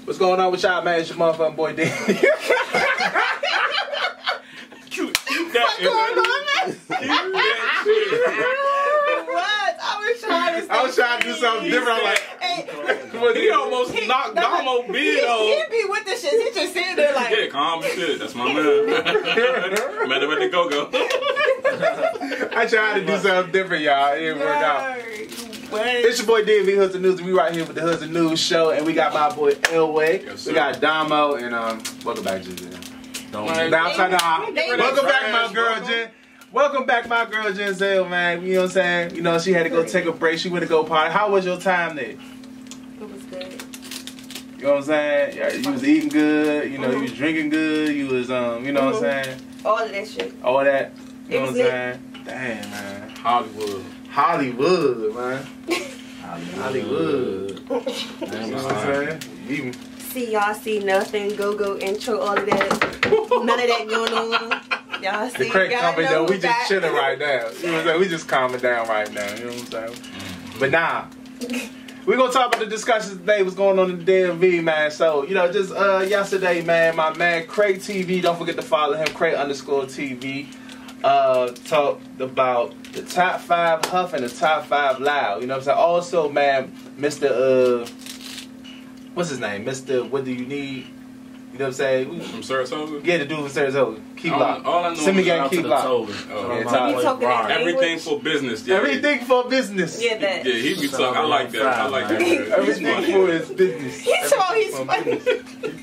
What's going on with y'all, man? It's your motherfucking boy, Dan. Keep that What? I was trying to do something different. I'm like, he almost knocked Damo beard off. He be with the shit. He just sitting there like, yeah, calm as shit. That's my man. Met him at the go-go. I tried to do something different, y'all. It didn't work out. It's your boy DV Hoodz and Newz. We right here with the Hoodz and Newz show, and we got my boy Elway. Yes, we got Damo, and welcome back, Jen. Welcome back, my girl, Jen. Welcome back, my girl, Giselle, man. You know what I'm saying? You know, she had to go take a break. She went to go party. How was your time there? it was good. You know what I'm saying? Yeah, you was eating good. You know, you was drinking good. You was, you know what I'm saying? All of that shit. All that. You know It what I'm was saying? Damn, man. Hollywood, man. Hollywood. You know what I'm saying? See y'all see nothing. Go intro. All of that. None of that going on. Y'all see. The crack coming though. We just that. chilling right now. You know what I'm saying? We just calming down right now. You know what I'm saying? But nah. We're gonna talk about the discussions today, what's going on in the DMV, man. So, you know, just yesterday, man, my man Craig TV, don't forget to follow him, Craig_TV, talked about the top 5 Huff and the top 5 Loud. You know what I'm saying? Also, man, Mr. What's his name? Mr. What Do You Need? You know what I'm saying? from Saratoga. Yeah, the dude from Saratoga. Keep lock. All I know Send me is gang, keep lock. Everything for business. Yeah. Everything for business. Yeah, that. Yeah, he be talking. I like that. I like that. Everything for his business. He's funny.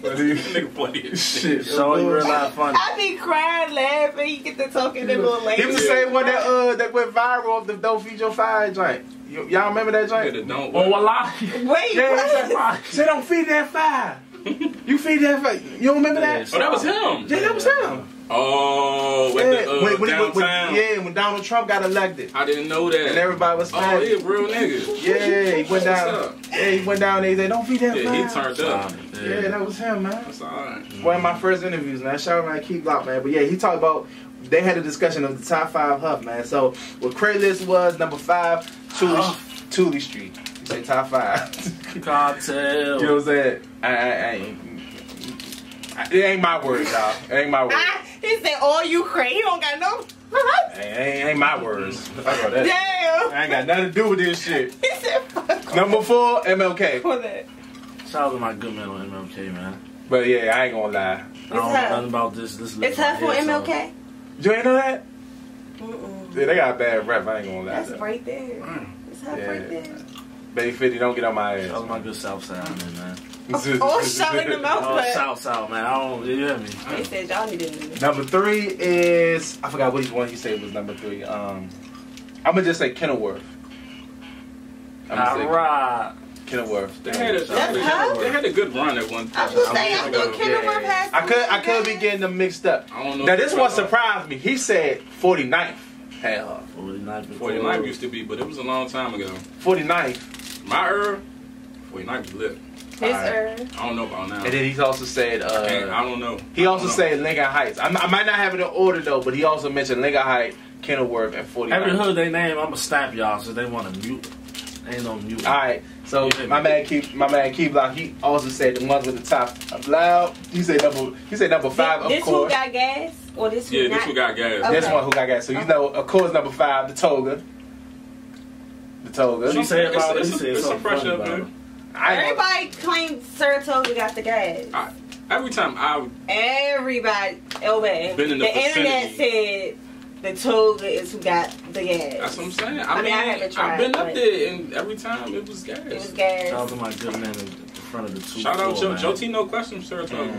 Nigga funny as shit. So you realize funny. I be crying, laughing. You get to talking to little lady. He was the same one that went viral of the Don't Feed Your Fire joint. Y'all remember that joint? Yeah, don't. Oh, Allah. Wait, Yeah, say don't feed that fire. You feed that fire. You don't remember that? Oh, that was him. Yeah, that was him. Oh, at the downtown. When Donald Trump got elected. I didn't know that. And everybody was Oh, standing. he a real nigga. Yeah, he went down. What's up? Yeah, he went down there. He said, "Don't feed that Yeah, fire." he turned up. Yeah, that was him, man. That's alright. One of my first interviews, man. Shout out, man. Keep locked, man. But yeah, he talked about. They had a discussion of the top 5 Huff, man. So what Craigslist was number 5, Thule Street. You say top 5. Cartel. You know what I'm saying? It ain't my words, y'all. It ain't my words. He said, "All you crazy." He don't got no. Ain't my words. Fuck all that. Damn. I ain't got nothing to do with this shit. He said, "Fuck." Number 4, MLK. For that. Shout out to my good man on MLK, man. But yeah, I ain't gonna lie. I don't know nothing about this. It's Huff for MLK. You ain't know that? Mm-mm. Yeah, they got a bad rep. I ain't gonna lie. That's right there. It's Huff right there. Baby 50, don't get on my ass. Shout out to my good South Side, man. Oh, showing them out, Oh, but South, man. I don't, you hear me? they said y'all need to. Number 3 is, I forgot which one he said was number 3. I'm gonna just say Kenilworth. Alright. Kenilworth. They had a good run at one I time. was saying, I thought Kenilworth had. I could be getting them mixed up. I don't know. Now this one surprised me. He said 49th had Huff. 49 used to be, but it was a long time ago. 49th. My 49 was lit. His I don't know about now. And then he also said, I don't know. He also said Lincoln Heights. I might not have it in order though, but he also mentioned Lincoln Heights, Kenilworth, and 49. Every hood they name, I'ma stamp y'all so they want to mute. Ain't no mute. Alright, so my man Key Block, he also said the ones with the top of Loud. He said number 5, of course. This who got gas? Or this who this who got gas. Okay. This one who got gas. So you know, of course, number 5, the Toga. The Toga. She said about it. He said it's a something fresh funny up about there. it. Everybody claims Saratoga got the gas. Every time Everybody, Elway. Been in the internet said the Toga is who got the gas. That's what I'm saying. I mean, I haven't tried. I've been up there, and every time it was gas. It was gas. Shout out to my good man in front of the 2. Shout out Joe T. No question, Saratoga.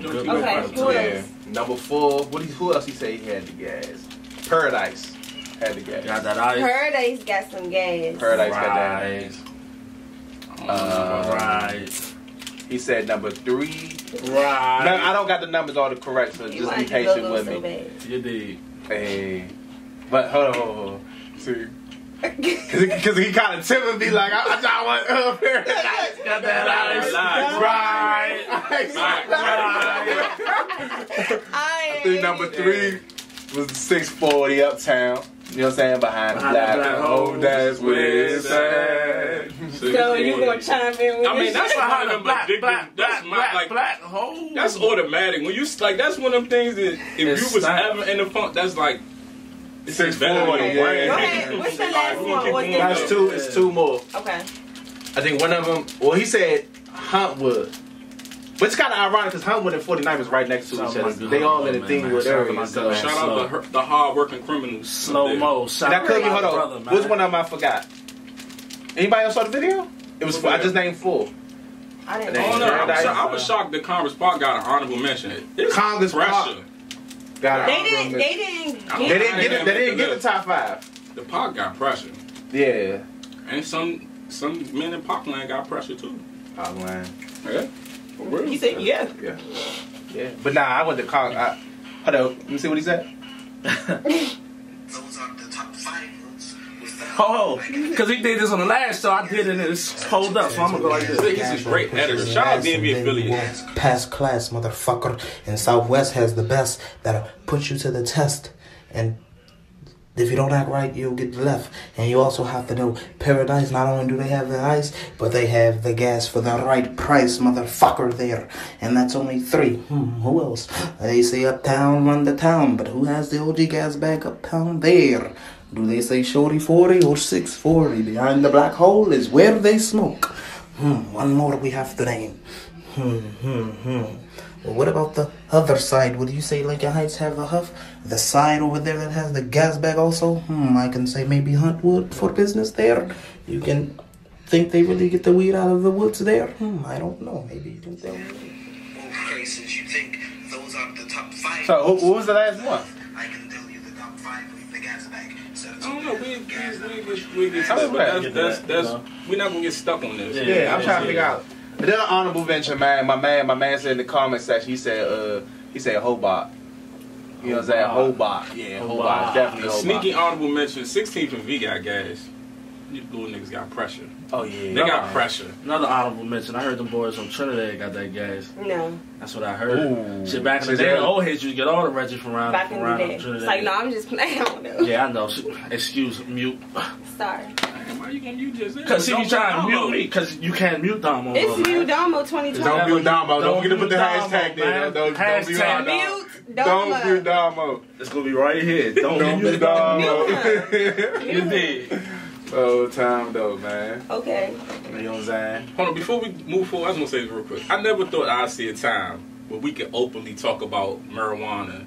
Okay, who else? Number 4. Who else he say he had the gas? Paradise had the gas. Got that ice. Paradise got some gas. Paradise got that gas. Right. He said number 3. Right. No, I don't got the numbers all correct, so just be patient with me. You did. Hey, but hold on. See, because he kind of timid me like I want Paradise. Got that ice. Right. I think number 3 was the 640 Uptown. You know what I'm saying? Behind the black hole, that's where it's at. So you gonna chime in with I mean, that's Behind how the black hole. That's automatic. When you like, that's one of them things that if you was ever in the funk, that's like. It's 640, yeah. Go ahead. What's the last one? That's two. It's two more. Okay. I think one of them. Well, he said Huntwood, but it's kind of ironic because Huntwood and 49 is right next to each other. They all in the Thingwood area. So shout out the hard-working criminals. Slow mo. That could be. Hold on. Which one of them I forgot? Anybody else saw the video? It was. I just named 4. I didn't know. I was shocked that Congress Park got an honorable mention. It's Congress Park. They didn't get the top 5. The Park got pressure. Yeah. And some men in Parkland got pressure too. Parkland. Yeah. For real. You said yeah. Yeah. But nah, I went to Congress. Hold on. Let me see what he said. Those are the top 5 ones. Oh, because he did this on the last show. I did it and it's hold up, so I'm gonna go like this. He's a great editor. Shout out DMV affiliate. Pass class, motherfucker. And Southwest has the best that'll put you to the test. And if you don't act right, you'll get left. And you also have to know Paradise. Not only do they have the ice, but they have the gas for the right price, motherfucker, there. And that's only 3. Who else? They say uptown, run the town. But who has the OG gas bag uptown there? Do they say shorty 40 or 640? Behind the black hole is where they smoke. One more we have to name. Well, what about the other side? Would you say Lincoln Heights have a Huff? The side over there that has the gas bag also? I can say maybe Huntwood for business there. You can think they really get the weed out of the woods there? I don't know. Maybe you can tell me. Okay, since you think those are the top 5. So, what was the last one? I can tell you the top 5 with the gas bag. I don't know. We get stuck, but we're not gonna get stuck on this. Yeah, I'm trying to figure out. But then an honorable mention, man. My man said in the comment section. He said Hobart. You know what I'm saying? Hobart. Yeah, Hobart. Definitely Hobart. Sneaky honorable mention. 16th and V got gas. These little niggas got pressure. Oh yeah, they got pressure. Another honorable mention. I heard them boys from Trinidad got that gas. No. That's what I heard. Ooh. Shit, back in the day, the old heads, you get all the Reggie from around Trinidad. Trinidad. It's like, no, I'm just playing. I don't know. Yeah, I know. Excuse mute. Sorry. Why you gonna mute just because you trying to mute me, because you can't mute Damo. It's Mute Damo 2020. Don't mute Damo. Don't forget to put the hashtag there. Don't mute Damo. Don't mute Damo. It's gonna be right here. Don't mute Damo. You did. Oh, time though, man. Okay. You know what I'm saying? Hold on, before we move forward, I just want to say this real quick. I never thought I'd see a time where we could openly talk about marijuana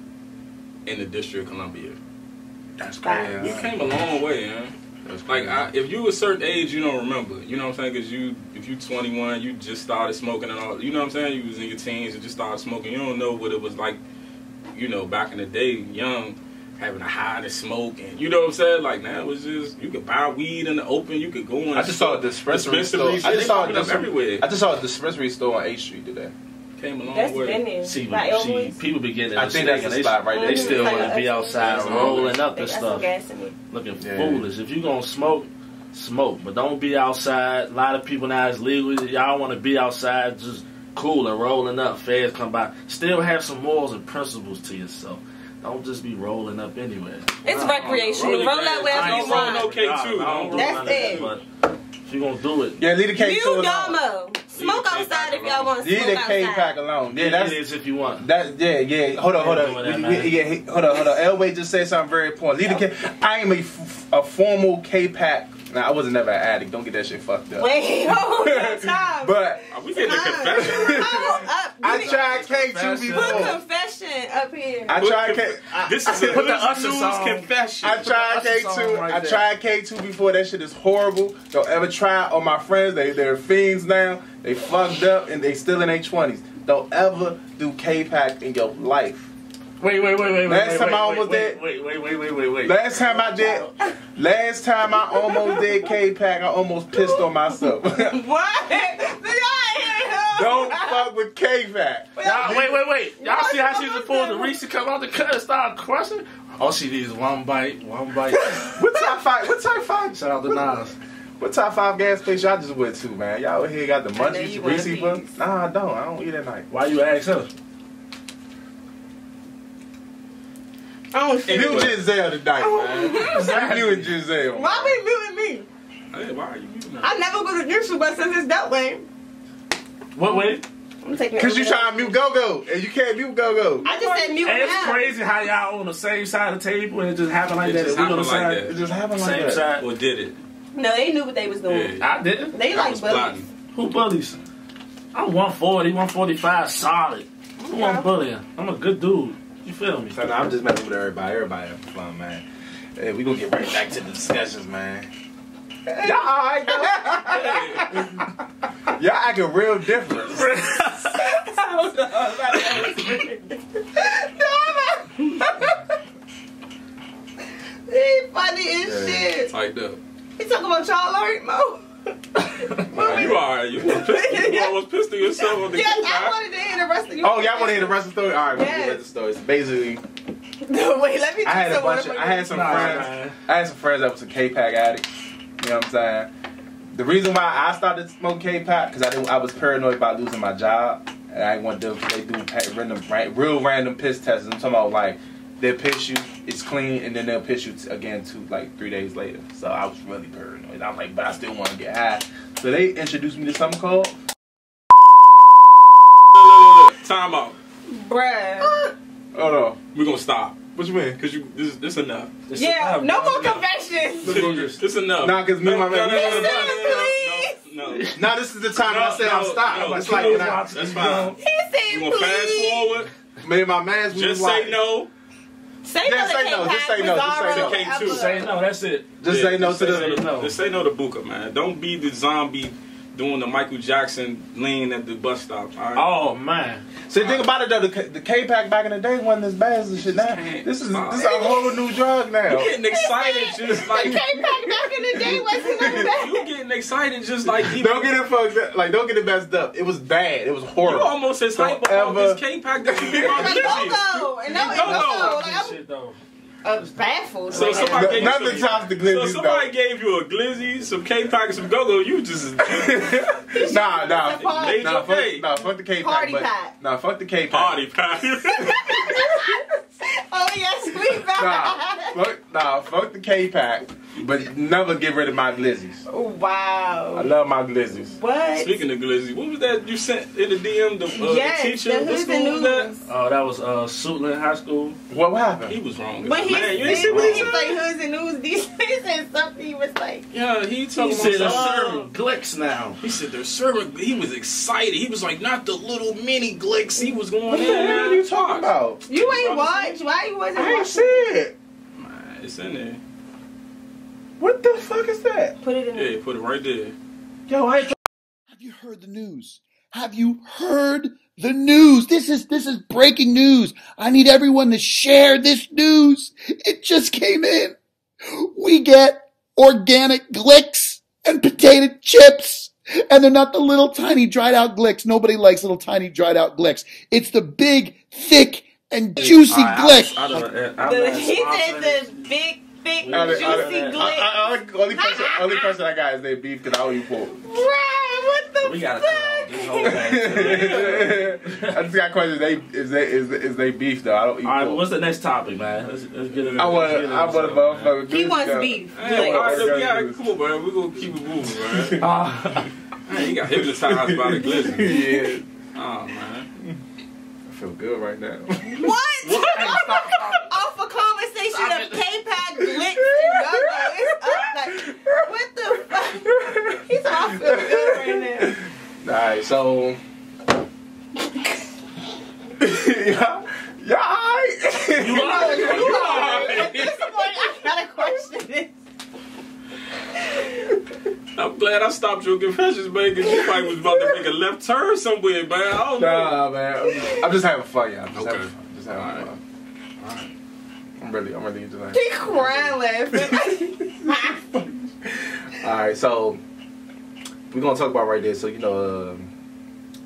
in the District of Columbia. That's crazy. We came a long way, man. Like, if you a certain age, you don't remember. You know what I'm saying? Because if you 21, you just started smoking and all. You know what I'm saying? You was in your teens and just started smoking. You don't know what it was like, you know, back in the day, young, having a high to smoke. And you know what I'm saying? Like, now it was just, you could buy weed in the open. You could go in. I just saw a dispensary store. I just saw it everywhere. I just saw a dispensary store on 8th Street today. Came a long That's way. Been there. See, people be getting. I think that's the spot right there. They still want to be outside rolling up and That's stuff, looking foolish. If you gonna smoke, but don't be outside. A lot of people now it's legal. Y'all want to be outside, just cool and rolling up. Feds come by. Still have some morals and principles to yourself. Don't just be rolling up anywhere. It's recreation. Roll up wherever you want. Okay, too. That's it. But if you gonna do it, yeah, leave the K2 alone. Damo. Smoke outside if y'all want to smoke outside. Leave the K-Pack alone. Yeah, that's it is if you want. That yeah. Hold on. Hold on. Elway just said something very important. Leave the K. I am a formal K-Pack. Nah, I wasn't never an addict. Don't get that shit fucked up. Wait, hold on, time. But we getting a confession. I tried K2 before. Put confession up here. I tried K. This is a put the Usher Newz song. confession. I tried K2. Right I tried K2 before. That shit is horrible. Don't ever try it. All my friends, they're fiends now. They fucked up and they still in their 20s. Don't ever do K-Pack in your life. Wait. Last time I almost did. Wait. Last time I almost did K-Pack, I almost pissed on myself. What? Don't fuck with K-Pack. Wait. Y'all see how she's supposed to reach to come out the cut and start crushing? All she needs is one bite. What top five? Shout out to Newz. What top 5 gas station y'all just went to, man? Y'all here got the munchies, Reese. Nah, I don't eat at night. Why you ask her? don't see Mute it. Giselle tonight, man. Mute Giselle. Why be muting me? Hey, why are you muting her? I never go to Newz, but since it's that way, What way? I'm taking it. Cause you trying to mute Go-Go, and you can't mute Go-Go. I just said mute And it's now. crazy how y'all on the same side of the table and it just happened like It that. just We on the happened like side, that. It just happened like same that. side. Or did it? No, they knew what they was doing. Yeah. I didn't. They I like was bullies. plotting. Who bullies? I'm 140, 145, solid. Who I'm bullying? I'm a good dude. You feel me? So, nah, I'm just messing with everybody. Everybody having fun, man. Hey, we gonna get right back to the discussions, man. Y'all alright, though? Y'all acting real different. He funny as shit. Tightened up. He talking about y'all alright, Mo. You alright. You almost pissed at yourself on the Yes, I camera. wanted to hear the rest of you. Oh, y'all want to hear the rest of the story? All right, we'll Yes. get the rest of the stories. Basically, No, wait, let me I had a bunch of, of I had some friends. I had some friends that was a K-Pack addict. You know what I'm saying? The reason why I started smoking K-Pack because I was paranoid about losing my job, and I want to. They do real random piss tests. I'm talking about like they'll piss you, it's clean, and then they'll piss you again 3 days later. So I was really paranoid. I'm like, but I still want to get high. So they introduced me to something called. Time out. Bruh. Hold on. We're gonna stop. What you mean? Cause this enough. Yeah, no more confessions. This enough. Nah, cause me and my man. No. Now this is the time I said I'm stopped. It's like That's fine. He said, You wanna fast please. forward? me and my man's. we Just was say like, no. Say Yeah, no to say no, just say no, just say no. Bizarro, K2. whatever. Say no, that's it. Just say no to the. Just say no to Booker, man. Don't be the zombie doing the Michael Jackson lean at the bus stop. All right? Oh man. See, think about it though. The K-Pack back in the day wasn't as bad as the shit now. This is a whole new drug now. You getting excited just like The K-Pack back in the day wasn't that bad. you getting excited just like Don't get it fucked up. Like, don't get it messed up. It was bad. It was You horrible. almost as hype about Ever- this K-Pack that you about Like Glizzy. Go-Go. And no, it's Go-Go. Go-Go. Like, Shit though. I'm baffled. So right somebody now. gave Nothing you some, tops the Glizzy, So somebody though. gave you a Glizzy, some K-Pack, and some Go-Go. You just Nah, made your day. fuck the K-Pack. Party but, pack. Nah, fuck the K-Pack. Party pack. Oh, yes, we back. Fuck the K-Pack. But never get rid of my Glizzies. Oh, wow. I love my Glizzies. What? Speaking of Glizzy, what was that you sent in the DM? Yes, the teacher. the What Hoodz school and was that? Newz. Oh, that was Suitland High School. What happened? He was wrong. But he Man, you ain't see said, what when he he was said? like Hoodz and Newz, he said something, he was like, Yeah, he told He said they're himself. serving Glicks now. He said they're serving. He was excited. He was like, not the little mini Glicks. He was going What the in. hell are you talking about? you ain't watch? Why you wasn't I ain't watching? see it. Man, it's in there. What the fuck is that? Put it in Yeah, put it right there. Yo, I ain't Have you heard the news? Have you heard the news? This is breaking news. I need everyone to share this news. It just came in. We get organic Glicks and potato chips. And they're not the little tiny dried out Glicks. Nobody likes little tiny dried out Glicks. It's the big, thick, and juicy Glick. He said the big, thick, juicy glick. Only person I got is they beef because I owe you pork. Right, what the We gotta fuck? cut off this whole thing. I just got questions. Is they beef though? I don't eat All right, pork. what's the next topic, man? Let's get it. I want a motherfucker. He wants beef. Hey, all right, Like- we got, come on, man. We're going to keep it moving, man. Man, you got hypnotized by the Glizzy. Yeah, Oh, man. I feel good right now. What? Off a conversation of K-Pack, Glitz, and Go-Go. It's up like, what the fuck? He's all feel good right now. Alright, so yeah, alright. You are. At this point, I gotta question this. I'm glad I stopped your confessions, man, because you probably was about to make a left turn somewhere, man. I don't know. Nah, man. I'm just having fun, y'all. Just Okay. having fun. Just having Alright. fun. Alright. I'm really just having He crying laughing. Alright, so we're gonna talk about right there. So,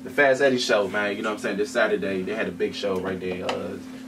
the Fast Eddie show, man, you know what I'm saying? This Saturday, they had a big show right there.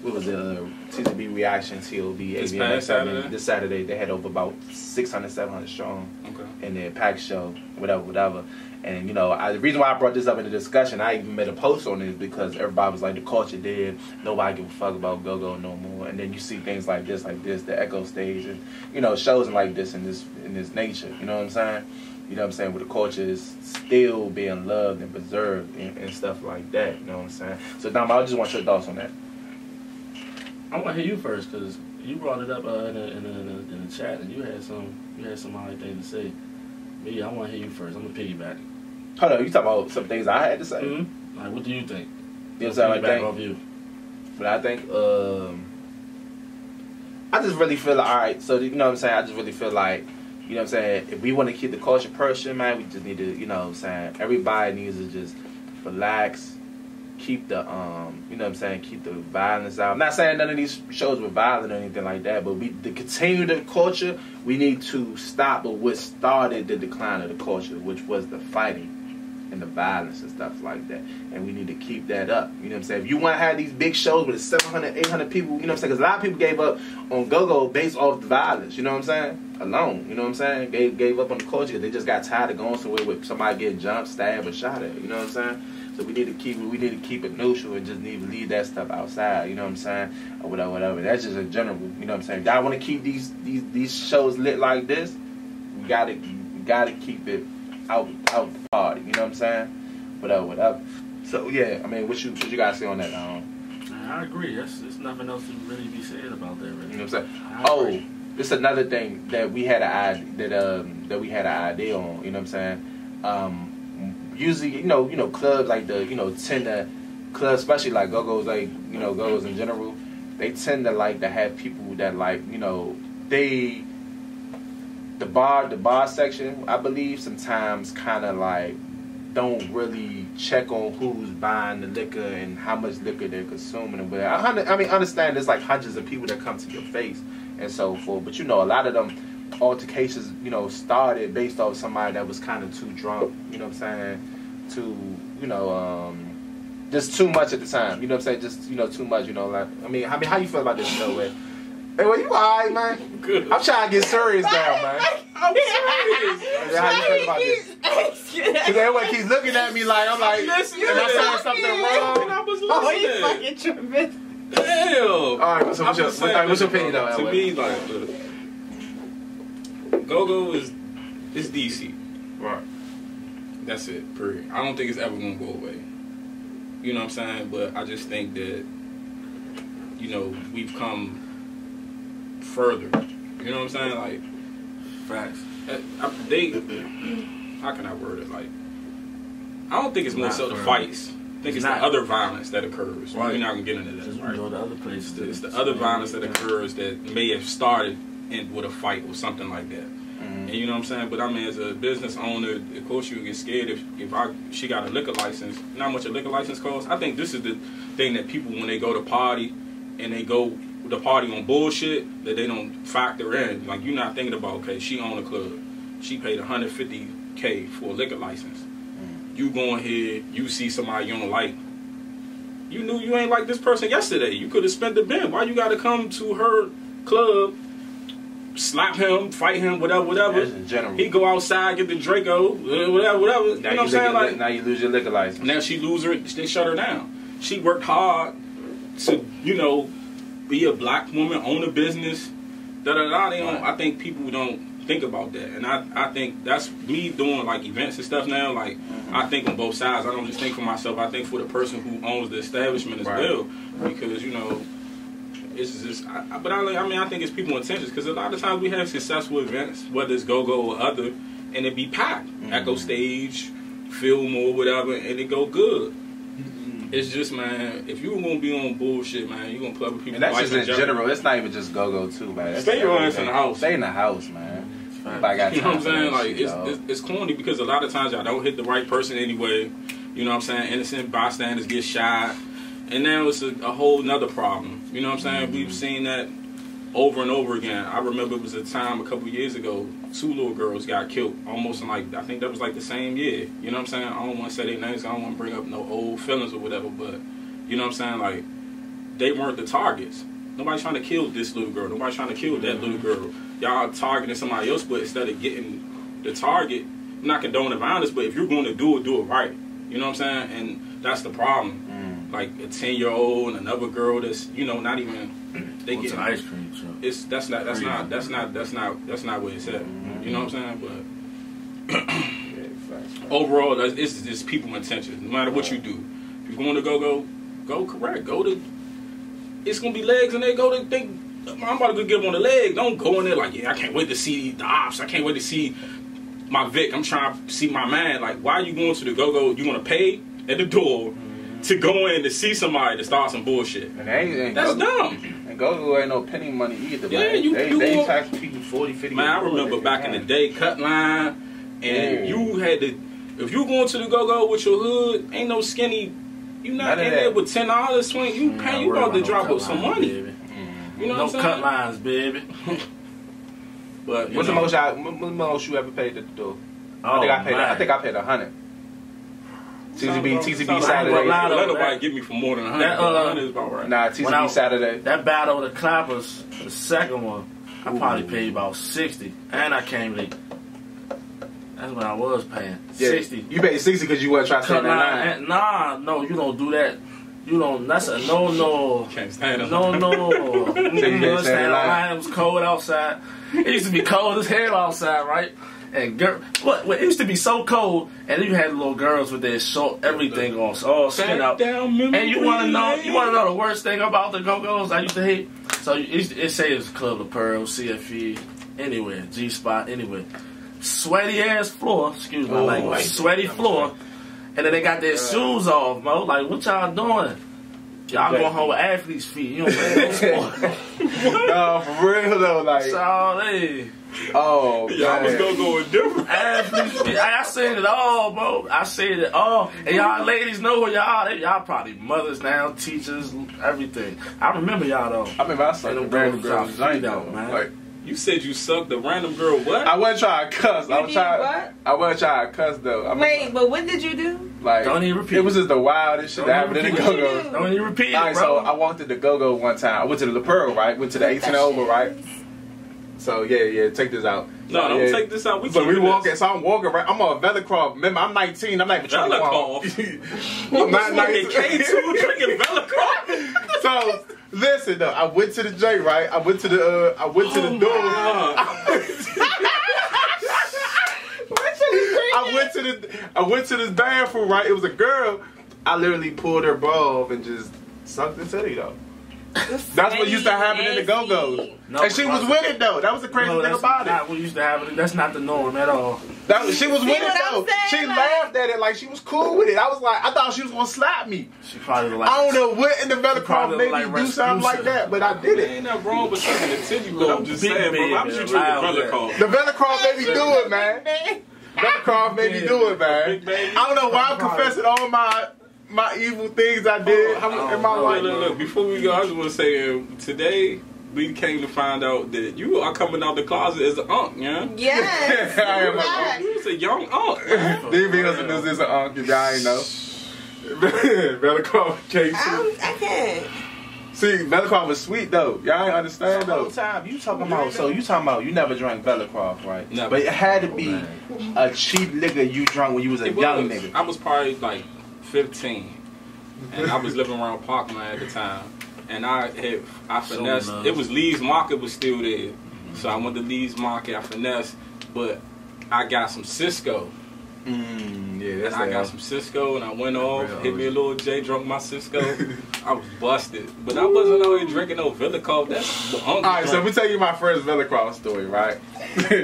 what was it? TCB Reaction TOB this Saturday. They had over about 600, 700 strong. Okay. In their pack show, whatever. And you know, the reason why I brought this up in the discussion, I even made a post on this because everybody was like, the culture dead, nobody give a fuck about go-go no more. And then you see things like this, the Echo Stage, and you know, shows like this in this nature. You know what I'm saying? You know what I'm saying? Where the culture is still being loved and preserved and stuff like that. You know what I'm saying? So Dom, I just want your thoughts on that. I want to hear you first because you brought it up in the chat and you had some odd things to say. Me, I want to hear you first. I'm gonna piggyback. Hold on, you talking about some things I had to say? Mm-hmm. Like, what do you think? You know what I'm saying? Off you. But I think, I just really feel like, alright, so you know what I'm saying? I just really feel like, you know what I'm saying? If we want to keep the culture pushing, man, we just need to, you know what I'm saying? Everybody needs to just relax, keep the, you know what I'm saying? Keep the violence out. I'm not saying none of these shows were violent or anything like that, but to continue the culture, we need to stop with what started the decline of the culture, which was the fighting and the violence and stuff like that. And we need to keep that up. You know what I'm saying? If you want to have these big shows with 700, 800 people, you know what I'm saying? Because a lot of people gave up on go-go based off the violence, you know what I'm saying? Alone, you know what I'm saying? Gave up on the culture because they just got tired of going somewhere with somebody getting jumped, stabbed, or shot at, you know what I'm saying? So we need to keep it neutral and just need to leave that stuff outside, you know what I'm saying? Or whatever. That's just in general, you know what I'm saying? If y'all want to keep these shows lit like this, we gotta keep it out the party, you know what I'm saying? Whatever. So yeah, I mean, what you guys say on that? I agree. There's nothing else to really be said about that, really. You know what I'm saying? This is another thing that we had an idea on, you know what I'm saying? Usually, you know, clubs like tend to clubs, especially like go-go's, like, you know, go-go's in general, they tend to like to have people that, like, you know, the bar section, I believe, sometimes kind of like don't really check on who's buying the liquor and how much liquor they're consuming and whatever. I mean, understand there's like hundreds of people that come to your face and so forth, but you know, a lot of them altercations, you know, started based off somebody that was kind of too drunk, you know what I'm saying, just too much at the time, you know what I'm saying, just, you know, too much, you know, like, I mean, how you feel about this, you know, Hey, well, you alright, man? Good. I'm trying to get serious now, man. I'm serious. How you feel about this? Because everyone keeps looking at me like, I'm like, am I saying something wrong? I was Oh, you listening. fucking tripping. Damn. Alright, what's your opinion, though? To me, like, look, go-go is DC. Right. That's it, period. I don't think it's ever going to go away. You know what I'm saying? But I just think that, you know, we've come further. You know what I'm saying? Like, Facts. How can I word it? Like, I don't think it's more so the fights. I think it's the other violence that occurs. Right. We're not going to get into that. Right? The other places. It's the other violence that occurs that may have started with a fight or something like that. And you know what I'm saying? But I mean, as a business owner, of course you get scared if she got a liquor license. You know how much a liquor license costs? I think this is the thing that people, when they go to party and they go the party on bullshit, that they don't factor in. Like, you're not thinking about, okay, she owned a club. She paid $150K for a liquor license. You go in here, you see somebody you don't like. You knew you ain't like this person yesterday. You could have spent the bin. Why you got to come to her club, slap him, fight him, whatever. That's in general. He go outside, get the Draco, whatever. You know what I'm saying? Like, now you lose your liquor license. Now she lose her, they shut her down. She worked hard to, you know, be a black woman, own a business, I think people don't think about that. And I think that's me doing like events and stuff now. Like, I think on both sides. I don't just think for myself. I think for the person who owns the establishment as well. Because, you know, it's just, I think it's people intentions. Because a lot of times we have successful events, whether it's go-go or other, and it be packed. Echo Stage, Fillmore, whatever, and it go good. It's just, man, if you're going to be on bullshit, man, you're going to play with people. And that's just in general. It's not even just go-go, too, man. Stay your ass in the house. Stay in the house, man. You know what I'm saying? Like, it's corny because a lot of times y'all don't hit the right person anyway. You know what I'm saying? Innocent bystanders get shot. And now it's a whole nother problem. You know what I'm saying? We've seen that over and over again. I remember it was a time a couple years ago, 2 little girls got killed almost in, like, I think that was like the same year. You know what I'm saying? I don't want to say their names. I don't want to bring up no old feelings or whatever, but you know what I'm saying? Like, they weren't the targets. Nobody's trying to kill this little girl. Nobody's trying to kill that little girl. Y'all targeting somebody else, but instead of getting the target, I'm not condoning violence, but if you're going to do it right. You know what I'm saying? And that's the problem. Like a 10-year-old and another girl that's, you know, not even they get ice cream truck. It's that's not what it said. You know what I'm saying? But overall, it's people intentions. No matter what you do, if you're going to go correct. Go to. It's gonna be legs, and they go to think. I'm about to go get them on the leg. Don't go in there like, yeah, I can't wait to see the ops. I can't wait to see my Vic. I'm trying to see my man. Like, why are you going to the go-go? You want to pay at the door to go in to see somebody to start some bullshit. And that's dumb. And go-go ain't no penny money either, yeah, man. They tax people 40, 50. Man, I remember back in the day, cut line, and you had to, if you going to the go-go with your hood, ain't no skinny, you not in there with $10, $20, you pay, you about to drop up some money. Baby. You know no what I'm saying? cut lines, baby. But what's the most you ever paid at the door? Oh, I think I paid $100. TCB Saturday. Let nobody give me for more than $100. $100 is about right. Nah, TCB Saturday. That battle of the clappers, the second one, I probably paid about $60, and I came late. That's when I was paying $60. You paid $60 because you weren't trying to say that. Nah, no, you don't do that. You don't. That's a no. Can't stand it. No. So you can't stand line. It was cold outside. It used to be cold as hell outside, right? And it used to be so cold, and then you had little girls with their short everything on, all skin out. And you want to know the worst thing about the go-go's I used to hate? So it says Club La Pearl, CFE, anywhere, G-Spot, anywhere. Sweaty ass floor, excuse my language, sweaty floor. And then they got their shoes off, Mo. Like, what y'all doing? Y'all going home with athlete's feet. You don't play no sport. No, for real though, like. Sorry. Oh, y'all was gonna go with different athlete's feet. I seen it all, bro. I seen it all. And y'all ladies know who y'all. Y'all probably mothers now, teachers, everything. I remember y'all though. I remember I sucked the random girls out, man. Like, you said you sucked the random girl. What? I wasn't trying to cuss. I wasn't trying to cuss though. Wait, but what did you do? Like, don't even repeat. It was just the wildest shit that happened in the go-go. Don't even repeat it, bro. So I walked to the go-go one time. I went to the La Pearl, right? Went to the 18 over, right? So yeah, take this out. No, don't take this out. So I'm walking right. I'm on Velacroft. Remember, I'm 19. I'm not even trying to walk. I'm not 19. K2 drinking Velacroft. So listen though, I went to the J, right? I went to the door. I went to this bathroom, right? It was a girl. I literally pulled her bra off and just sucked the titty though. That's what used to happen in the go-go's. No, and she was with it though. That was the crazy thing about it. Not what used to happen. That's not the norm at all. She was with it though. She laughed at it like she was cool with it. I was like, I thought she was gonna slap me. She probably like. I don't know what in the Velacroft made me do something like that, but I did it. Ain't nothing wrong with sucking the titty, but I'm just saying, bro. I'm just drinking Velacroft. The Velacroft made me do it, man. Velacroft made me do it, man. I don't know why I'm confessing all my evil things I did in my life. Look, before we go, I just want to say, today we came to find out that you are coming out the closet as an unk, yeah? Yes. I am an unk. You was a young unk. These videos is an unk, if y'all ain't know. Velacroft came I can't. See, Velacroft was sweet though. Y'all ain't understand though. Time you talking about you never drank Velacroft, right? Never. But it had to be a cheap liquor you drank when you was a young nigga. I was probably like 15, and I was living around Parkland at the time, and I finessed. It was Lee's Market was still there, so I went to Lee's Market. I finessed, but I got some Cisco. Yeah, I got some Cisco, and I went off, hit me a little J, drunk my Cisco. I was busted, but I wasn't out here drinking no Velacroft. That's the hungry. All right, so let me tell you my first Velacroft story, right?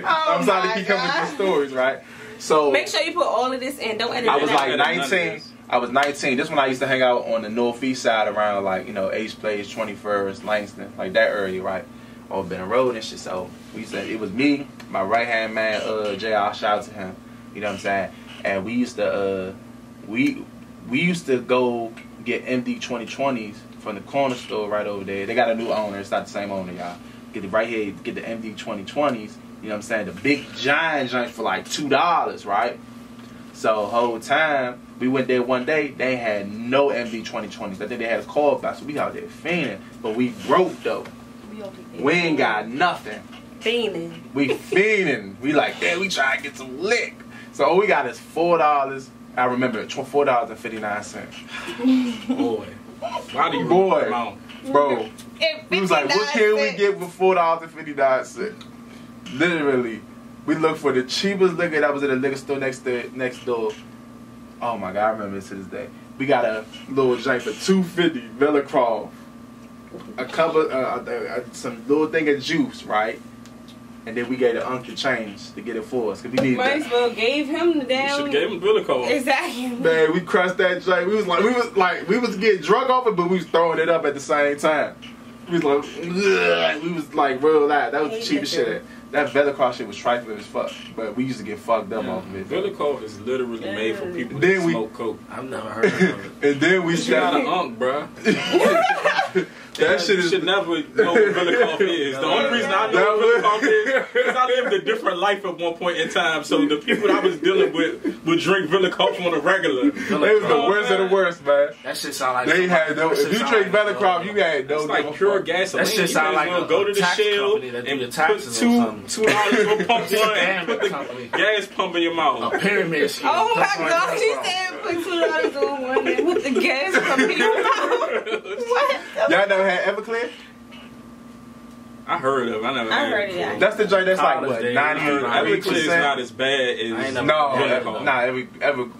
I'm sorry to keep coming with these stories, right? So make sure you put all of this in. Don't edit it. I was like 19. I was 19. This when I used to hang out on the northeast side around like, Ace Place, 21st, Langston, like that area, right? Or Benton Road and shit. So we said it was me, my right hand man, JR, shout out to him. You know what I'm saying? And we used to we used to go get MD 2020s from the corner store right over there. They got a new owner. It's not the same owner, y'all. Get it right here. Get the MD 2020s. You know what I'm saying? The big giant joint for like $2, right? So whole time We went there one day. They had no MD 2020s. I think they had a call back, so we out there fiending. But we broke though. We ain't got nothing. Fiending. We fiending. We like, damn, we try to get some lick. So all we got is $4. I remember it, $4.59. Boy, why do you Boy, amount? bro. We was like, what can we get with $4.59? Literally, we looked for the cheapest liquor that was in a liquor store next door. Oh my God, I remember this to this day. We got a little drink for $2.50, Velacroft. A couple, some little thing of juice, right? And then we gave the uncle change to get it for us, cause we needed Might as well gave him the You damn. should have gave him Villico. Exactly. Man, we crushed that drink. We was getting drunk off it, but we was throwing it up at the same time. We was like, ugh. We was like real loud. That was the cheapest shit. That Velacroft shit was trifling as fuck, but we used to get fucked up off of it. Villico is literally made for people Then that we- smoke coke. I've never heard of it. And then we You got an shot. unk, bruh. That shit You is. should never know what Villico is. The only reason I know what Villico is because I lived a different life at one point in time. So the people I was dealing with would drink Villico on a regular. They was the worst of the worst, man. That shit sound like They had no. that shit If you sound drink like, Velacroft, you had no. It's like give a pure fuck. gasoline. That shit sound You may as like well a go to the tax Shell company that and do the put taxes or something. $2 on pump one and put the company. gas pump in your mouth. A pyramid scheme. Oh my That's what God! it's She called. said put $2 on one and with the gas from your mouth. What? Y'all never had Everclear? I heard of it. I never I had heard it. it. That's the joint that's like College what days. 90, Everclear is 90%. not as bad I ain't as never- No, Villico.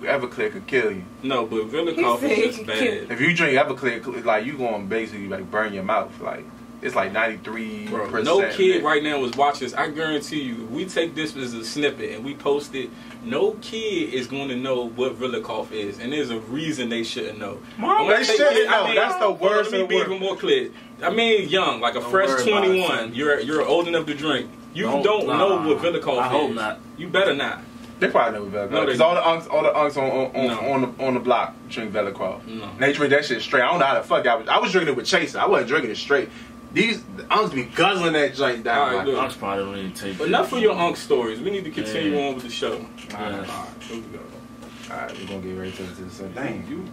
Everclear could kill you. No, but Villico He is said just he bad. If you drink Everclear, like you gonna basically like burn your mouth. Like it's like 93%. Bro, no kid right now is watching this. I guarantee you, if we take this as a snippet and we post it, no kid is going to know what Villicoff is, and there's a reason they shouldn't know. Mom, they shouldn't know. That's the worst Let me of be the even worst. more clear. I mean, young, like a Don't fresh worry about it, 21. son. You're old enough to drink. You Don't- don't nah, know what Villicoff is. I hope not. You better not. They probably know what Velacroft. No, they Because all the unks No. on the block drink Velacroft. No. They drink that shit straight. I don't know how the fuck I was drinking it with Chaser. I wasn't drinking it straight. These unks be guzzling that joint down. All right, like, good. Unks probably don't even take But it. enough for your unk stories. We need to continue Yeah. on with the show. Yeah. All right, here we go. Alright, we're gonna get right to the same Dang, thing. you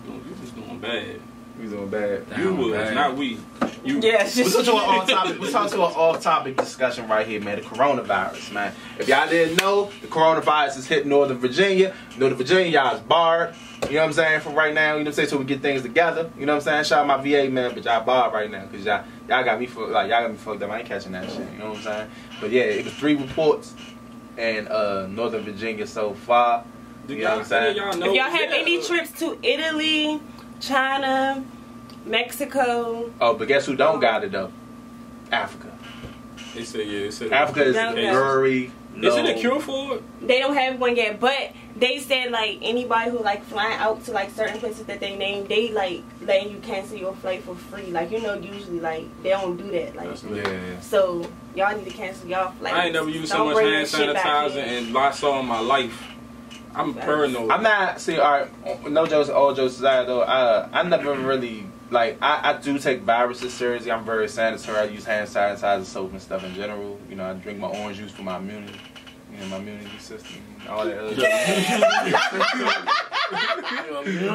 was doing bad. We doing bad. You was, bad. not we. You. Yes. We're talking to an off-topic. We're talking to an off-topic discussion right here, man. The coronavirus, man. If y'all didn't know, the coronavirus is hitting Northern Virginia. Northern Virginia, y'all is barred. You know what I'm saying? For right now, you know what I'm saying. So we get things together. You know what I'm saying? Shout out my VA man, but y'all barred right now because y'all got me fucked up. I ain't catching that shit. You know what I'm saying? But yeah, it was 3 reports in Northern Virginia so far. You know what I'm saying? If y'all have any trips to Italy, China, Mexico, Oh, but guess who don't got it though? Africa. They said, yeah, they said Africa is Don't got it. very low. Is it a cure for it? they don't have one yet. But they said like anybody who like flying out to like certain places that they named, they like letting you cancel your flight for free. Like usually like they don't do that. Like Yeah. so y'all need to cancel y'all flight. I ain't never used so much hand sanitizer and Lysol in my life. I'm paranoid. I'm not, see, alright, no jokes, all jokes aside though, I never really, like, I do take viruses seriously. I'm very sanitary. I use hand sanitizer, soap and stuff in general. You know, I drink my orange juice for my immunity, you know, my immunity system, all that other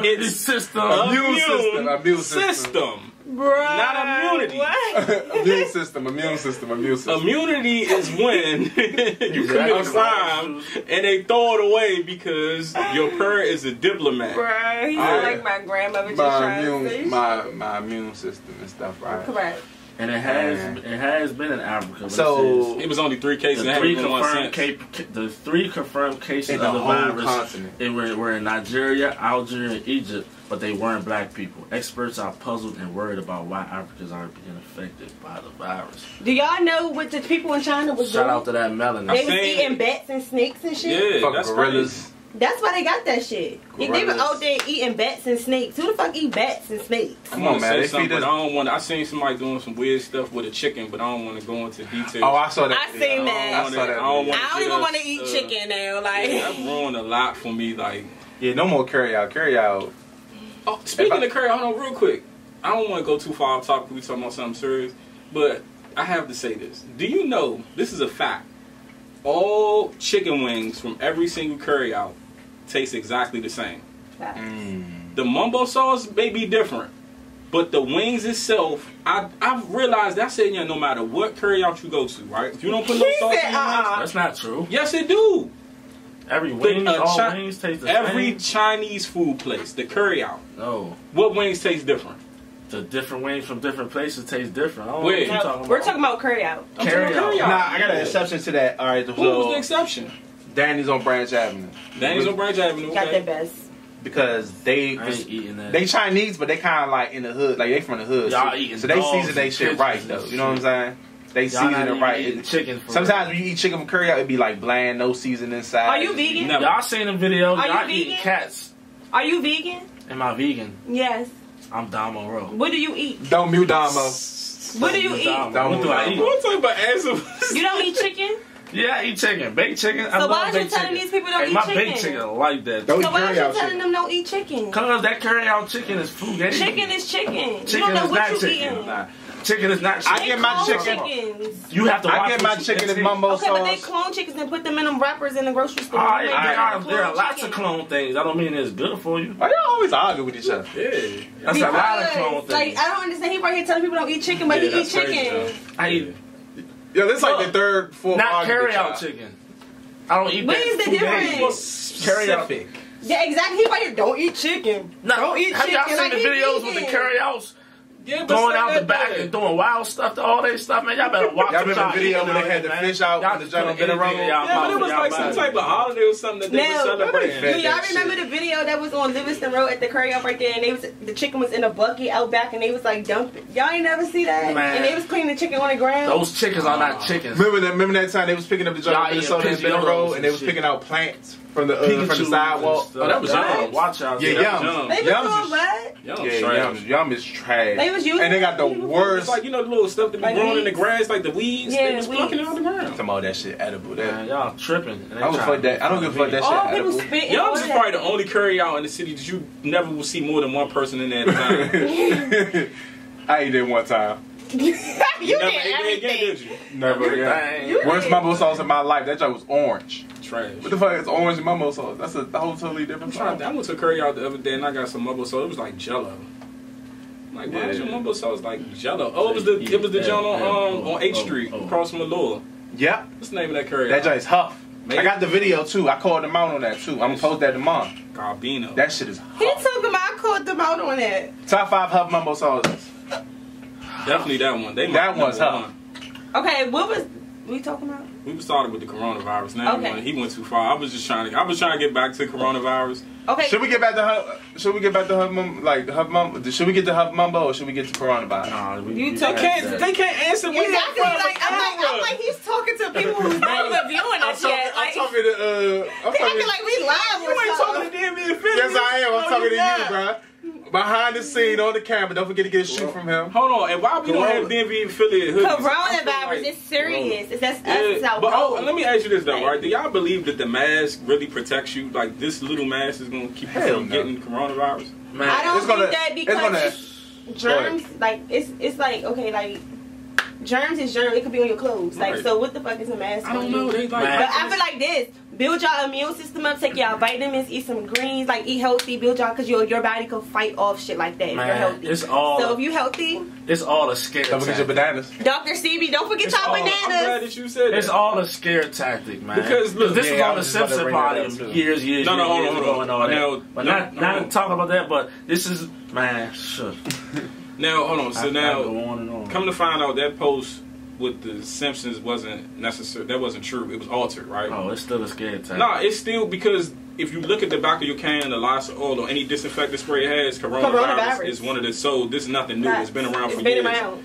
It's system. Immune system. Bruh, Not immunity. What? Immune system. Immunity is when you commit a crime and they throw it away because your parent is a diplomat. Bruh, he Yeah. sound like my grandmother just My trying to say immune, my immune system and stuff, right? correct. And it has been in Africa. But So, It was only 3 cases. the and three had one confirmed since. the 3 confirmed cases in the of the whole virus continent. they were in Nigeria, Algeria, and Egypt, but they weren't black people. Experts are puzzled and worried about why Africans aren't being affected by the virus. Do y'all know what the people in China was Shout doing? out to that melanin. They was saying- eating bats and snakes and shit. Yeah, Fuck that's gorillas. crazy. That's why they got that shit. They were Gorillas. out there eating bats and snakes. Who the fuck eat bats and snakes? I'm Come on, gonna man. say They something, feed but us. I don't want. I seen somebody doing some weird stuff with a chicken, but I don't want to go into details. Oh, I saw that. I seen that. I saw that. I don't I don't even want to eat chicken now. Like, Yeah, that ruined a lot for me. Like, Yeah, no more carry out. Carry out. oh, speaking of curry, hold on real quick. I don't want to go too far off topic. We talking about something serious, but I have to say this. Do you know this is a fact? All chicken wings from every single curry out taste exactly the same. The mumbo sauce may be different, but the wings itself, I've realized that said, no matter what curry out you go to, right? If you don't put no sauce in your wings, That's not true. yes, it do. Every wing, all wings taste the same. Every Chinese food place, the curry out. No. What wings taste different? The different wings from different places taste different. I don't know Wait. what you're talking about. We're talking about curry out. Carry out. Nah, I got an exception to that. All right, Who was the exception? Danny's on Branch Avenue. Danny's on Branch Avenue. Got Okay. the best. Because I ain't eating that. they Chinese, but they kind of like in the hood, like they from the hood. Y'all so, eating so they dogs season they and shit pigeons right and though. shit. You know what I'm saying? They Y'all season not it even right. eating chicken for Sometimes when you eat chicken from curry out, it be like bland, no seasoning inside. Are you vegan? No. Y'all seen the videos? Are you Y'all eating vegan? cats. Are you vegan? Am I vegan? Yes. I'm Damo Rowe. What do you eat? Don't mute Damo. What do you eat? Don't What do I move eat? What talking about answer? You don't eat chicken? Yeah, I eat chicken. Baked chicken. I So love why is you baked telling chicken. these people don't Hey, eat my chicken? baked chicken like that. Don't So eat why are curry you out telling chicken. them don't eat chicken? Cause that curry out chicken is food. Chicken is chicken. You Chicken don't know is what not you chicken. eating. Nah. Chicken is not chicken. I get my They clone chicken. chickens. You have to watch I get my what you chicken as intake. mumbo Okay, but they sauce. clone chickens and put them in them wrappers in the grocery store. Alright, They make there are clone lots chicken. of clone things. I don't mean it's good for you. Why y'all always argue with each other? Yeah. That's a lot of clone Because, like, things. I don't understand. He right here telling people don't eat chicken, but Yeah, he eats that's crazy, chicken. I eat Yo, this like the third, fourth not argument. carry out y'all. chicken. I don't eat What that. is the food difference? Carry out. Specific. Yeah, exactly. He right here don't eat chicken. No, Don't eat have y'all chicken, seen like the he videos with the vegan. carry outs? Yeah, but Going say out that the back then. and doing wild stuff to all that stuff, man. Y'all better watch Y'all what remember the video eating when they out had here, the man. fish out Y'all and the joint put been around? anything in y'all Yeah, but it mouth, was y'all like some body. type of holiday or something that they No. were celebrating. Do y'all remember the video that was on Livingston Road at the curry out right there, and the chicken was in a bucket out back, and they was like dumping. Y'all ain't never see that, Man. and they was cleaning the chicken on the ground. Those chickens are not chickens. Remember that time they was picking up the joint Y'all in Minnesota and eating Benton Road, Pidgeotos and they was and picking shit. out plants from the sidewalk. Oh, that was young. Watch out. Yeah, that was Yum. They was Yums doing is- what? Yum, trash. Yum is trash. They was using and they got the it. It's worst. like, you know, the little stuff that be Like growing in the weeds? grass, like the weeds. Yeah, They was plucking it out the ground. Talking about that shit edible. Man, y'all tripping. And they I don't trying fuck to that. I don't give a fuck that All shit people edible. spitting. Yums all is that. probably the only curry out in the city that you never will see more than one person in there at a time. I ate it one time. you never did ate that everything. again, did you? Never again. Dang. You Worst did. mumbo sauce in my life. That joint was orange. Trash. What the fuck is orange and mumbo sauce? That's a whole totally I'm different trying to, sauce. I went to a curry out the other day and I got some mumbo sauce. It was like Jello. I'm like, why is your Yeah. mumbo sauce like Jello? Oh, it was the joint on H Street across from Allure. Yep. What's the name of that curry? That out? joint is Huff. Maybe. I got the video too. I called them out on that too. I'm gonna post that tomorrow. Garbino. That shit is He Huff. talking about I called them out on that. Top 5 Huff mumbo sauces. Definitely that one. They That might one's number Huff. one. Okay, what was we talking about? We started with the coronavirus. Now Okay. he went too far. I was trying to get back to coronavirus. Okay. Should we get back to Huff? Should we get back to Huff? Like Huff mumbo? Should we get to Huff mumbo or should we get to coronavirus? Nah, You passed talking- that. They can't answer me. Exactly. I'm like he's talking to people who's not even viewing us yet. I'm Like, talking to he acting like we live You or ain't talking something. to them in Philly. Yes, I am. I'm No, talking to you're you, not. bruh. Behind the scene on the camera. Don't forget to get a shoot from him. Hold on, and why we don't have DMV affiliate hoodies? I feel Coronavirus like- is serious. That's Yeah, us out but cold. let me ask you this though, right? Do y'all believe that the mask really protects you? Like this little mask is gonna keep you Hell from no. getting coronavirus? Man, I don't It's gonna- think that it's because gonna- germs, like it's like okay, like germs is germ. It could be on your clothes. Like Right. so, what the fuck is a mask? I don't gonna know. do? They like, Man. But I feel like this: build your immune system up, take your vitamins, eat some greens, like eat healthy, build y'all because your body can fight off shit like that if you're man, healthy. it's all So if you healthy, it's all a scare Don't forget your tactic. bananas. Dr. CB, don't forget It's y'all all- I'm glad bananas. that you said that. It's all a scare tactic, man. Because, look, this yeah, was I on the was just about to Simpson bring that party up, too. years No, hold on, ago hold on. and all that. Now, But no, not no. talking about that. But this is man, shit. Now hold on. So I now, go on and on. come to find out that post with the Simpsons wasn't necessary. That wasn't true. It was altered, right? Oh, it's still a scare tactic. No, it's still because if you look at the back of your can, the Lysol or any disinfectant spray it has, coronavirus is one of the. So this is nothing new. It's been around for It's been years. around.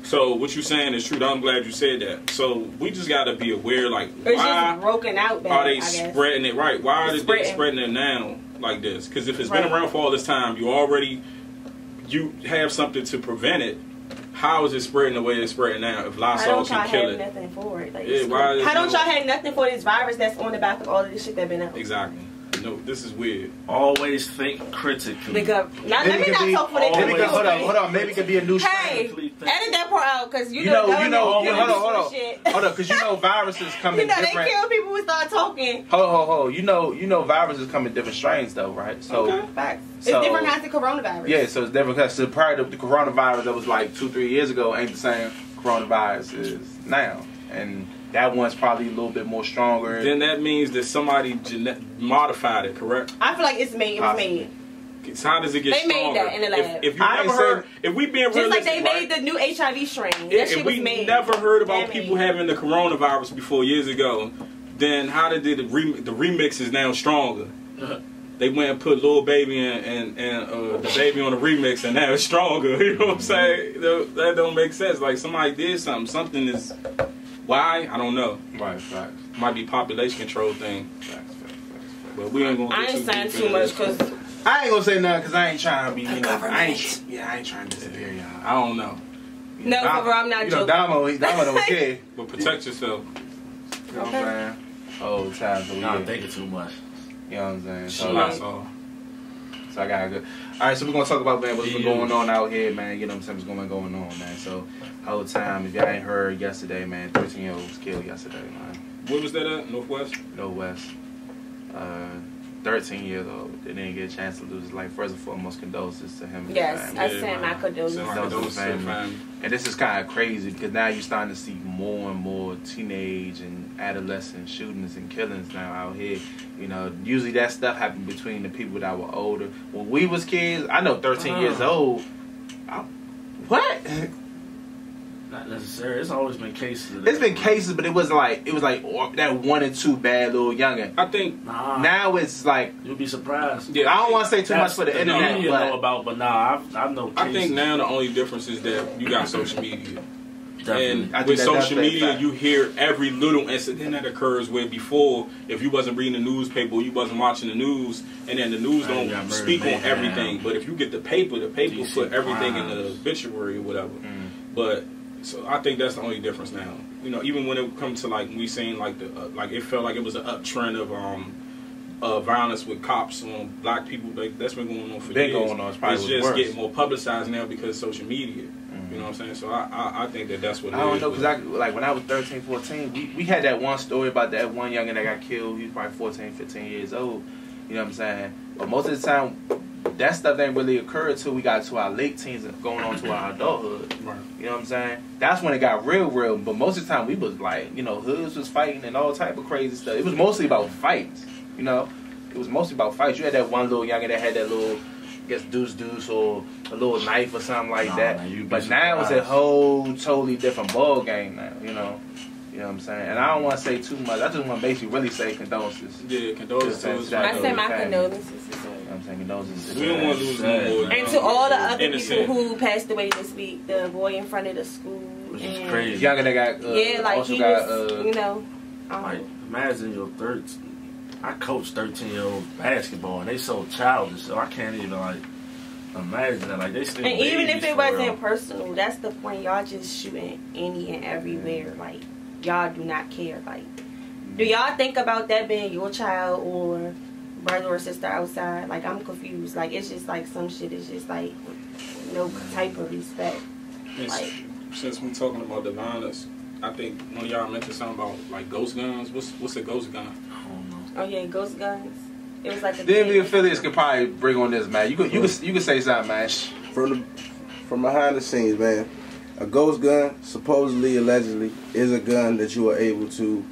So what you're saying is true. I'm glad you said that. So we just got to be aware, like It's why just broken out. Bad, are they I guess. spreading it right? Why are It's they spreading. spreading it now like this? Because if it's Right. been around for all this time, you have something to prevent it. How is it spreading the way it's spreading now? If How Lysol don't y'all can kill have it, nothing for it? Like, Yeah, why is how don't no- y'all have nothing for this virus that's on the back of all of this shit that been out? exactly. no, this is weird. Always think critically. Because let me not talk for that. Hold on. Maybe it could be a new strain. Hey, edit that part out because Hold on, shit. because viruses come in they different. kill people who start talking. Hold. You know, viruses come in different strains though, right? So, Facts. It's so- different kinds of coronavirus. yeah, so it's different because prior to the coronavirus that was like 2-3 years ago ain't the same coronavirus is now, and that one's probably a little bit more stronger. Then that means that somebody modified it, correct? I feel like it's made. It was made. So how does it get They stronger? made that in the lab. If you never heard, if we being Just realistic, like they right? made the new HIV strain. Yeah, That shit if was we made. never heard about That people made. having the coronavirus before years ago, then how did the remix is now stronger? They went and put Lil Baby and the baby on the remix, and now it's stronger. You know what I'm saying? That don't make sense. Like somebody did something. Something is why I don't know. Right, facts. Might be population control thing. Facts. But we ain't gonna. I get ain't saying deep too into much this. because I ain't gonna say nothing because I ain't trying to be. The I government. ain't trying to disappear, y'all. I don't know. No, bro, I'm not joking. Damo don't care. But protect yourself. You know what I'm saying? Oh, time for Nah, I'm thinking too much. You know what I'm saying? So that's all. So I got good. All right, so we're gonna talk about man what's been going on out here, man. You know what I'm saying? What's going on, man. So whole time, if y'all ain't heard yesterday, man, 13-year-old was killed yesterday, man. Where was that at? Northwest? No West. 13 years old. They didn't get a chance to lose his life. First and foremost, condolences to him and yes, his I family. sent my condolences. Send my Condolences to condolences to the family. family. And this is kind of crazy because now you're starting to see more and more teenage and adolescent shootings and killings now out here. You know, usually that stuff happened between the people that were older. When we was kids, I know 13 years old. What? Not necessarily. It's always been cases of that. It's been cases, but it was like that 1 or 2 bad little youngin. I think Nah, Now it's like you'll be surprised. Yeah, I don't want to say too much for the internet, media know but about, but nah, I know. I think cases. now the only difference is that you got social media. Definitely. And I think with that's social a media, fact. you hear every little incident that occurs where before, if you wasn't reading the newspaper, or you wasn't watching the news, and then the news Right, don't yeah, murder, speak on mayhem. everything. But if you get the paper DC put everything in the crimes. obituary or whatever. But so I think that's the only difference now. You know, even when it comes to like we seen like the like it felt like it was an uptrend of violence with cops on black people. Like, that's been going on for Been years. going on. It's probably It's was just worse. getting more publicized now because of social media. You know what I'm saying? So I think that's what it I don't is. know, because like when I was 13, 14, we had that one story about that one youngin that got killed. He was probably 14, 15 years old. You know what I'm saying? But most of the time, that stuff didn't really occur until we got to our late teens and going on to our adulthood. Right. You know what I'm saying? That's when it got real. But most of the time, we was like, you know, Hoodz was fighting and all type of crazy stuff. It was mostly about fights, you know? It was mostly about fights. You had that one little youngin that had that little, I guess, deuce or a little knife or something like that. Man, But now it's a whole totally different ball game now, you know? You know what I'm saying? And I don't want to say too much. I just want to basically really say condolences. Yeah, condolences. Just I sent my family. condolences. You know what I'm saying? Condolences. We don't want to lose no more. And to all the other innocent. people who passed away this week, the boy in front of the school. Which is and- crazy. Younger that got, Yeah, like also he got, was, you know. Like, imagine your 13. I coach 13-year-old basketball, and they so childish, so I can't even like imagine that. Like they still. And even if babies it for wasn't real. personal, that's the point. Y'all just shooting any and everywhere. Like, y'all do not care. Like, do y'all think about that being your child or brother or sister outside? Like, I'm confused. Like, it's just like some shit is just like no type of respect. And Like, since we talking about the violence, I think one of y'all mentioned something about like ghost guns. What's a ghost gun? I don't know. oh yeah, ghost guns. It was like a DMV affiliates could probably bring on this, man. You could say something, man. From behind the scenes, man, a ghost gun, supposedly, allegedly, is a gun that you are able to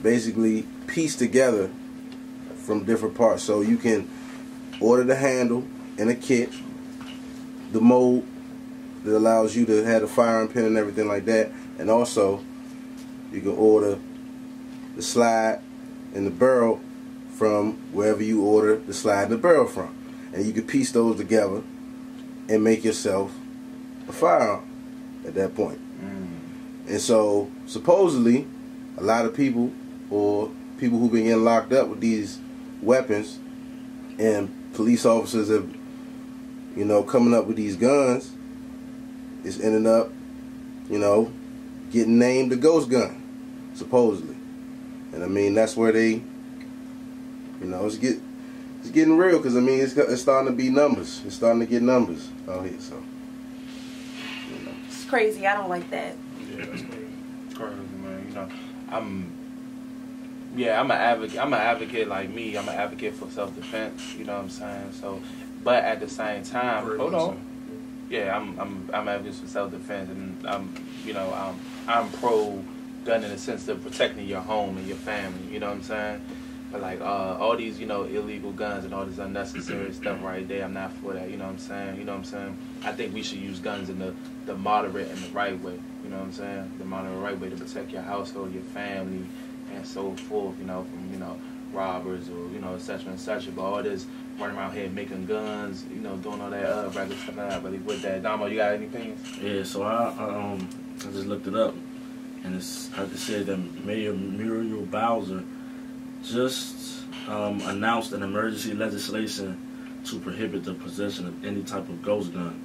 basically piece together from different parts. So you can order the handle in a kit, the mold that allows you to have the firing pin and everything like that, and also you can order the slide and the barrel from wherever you order the slide and the barrel from. And you can piece those together and make yourself a firearm at that point. And so, supposedly, a lot of people, or people who've been getting locked up with these weapons, and police officers have, you know, coming up with these guns, is ending up, you know, getting named the ghost gun, supposedly. And I mean, that's where they You know, it's getting real because I mean it's starting to be numbers. It's starting to get numbers out here. So you know. It's crazy. I don't like that. Yeah, that's crazy, man. You know, I'm an advocate. I'm an advocate like me. I'm an advocate for self-defense. You know what I'm saying? So, but at the same time, hold on. Yeah, I'm advocate for self-defense, and I'm pro gun in the sense of protecting your home and your family. You know what I'm saying? But like all these, illegal guns and all this unnecessary stuff right there, I'm not for that. You know what I'm saying? You know what I'm saying? I think we should use guns in the moderate and the right way. You know what I'm saying? The moderate right way to protect your household, your family, and so forth. From robbers or et cetera, et cetera. But all this running around here making guns, doing all that regular stuff. Not really with that. Damo, you got anything? Yeah. So I just looked it up, and it said that Mayor Muriel Bowser just announced an emergency legislation to prohibit the possession of any type of ghost gun.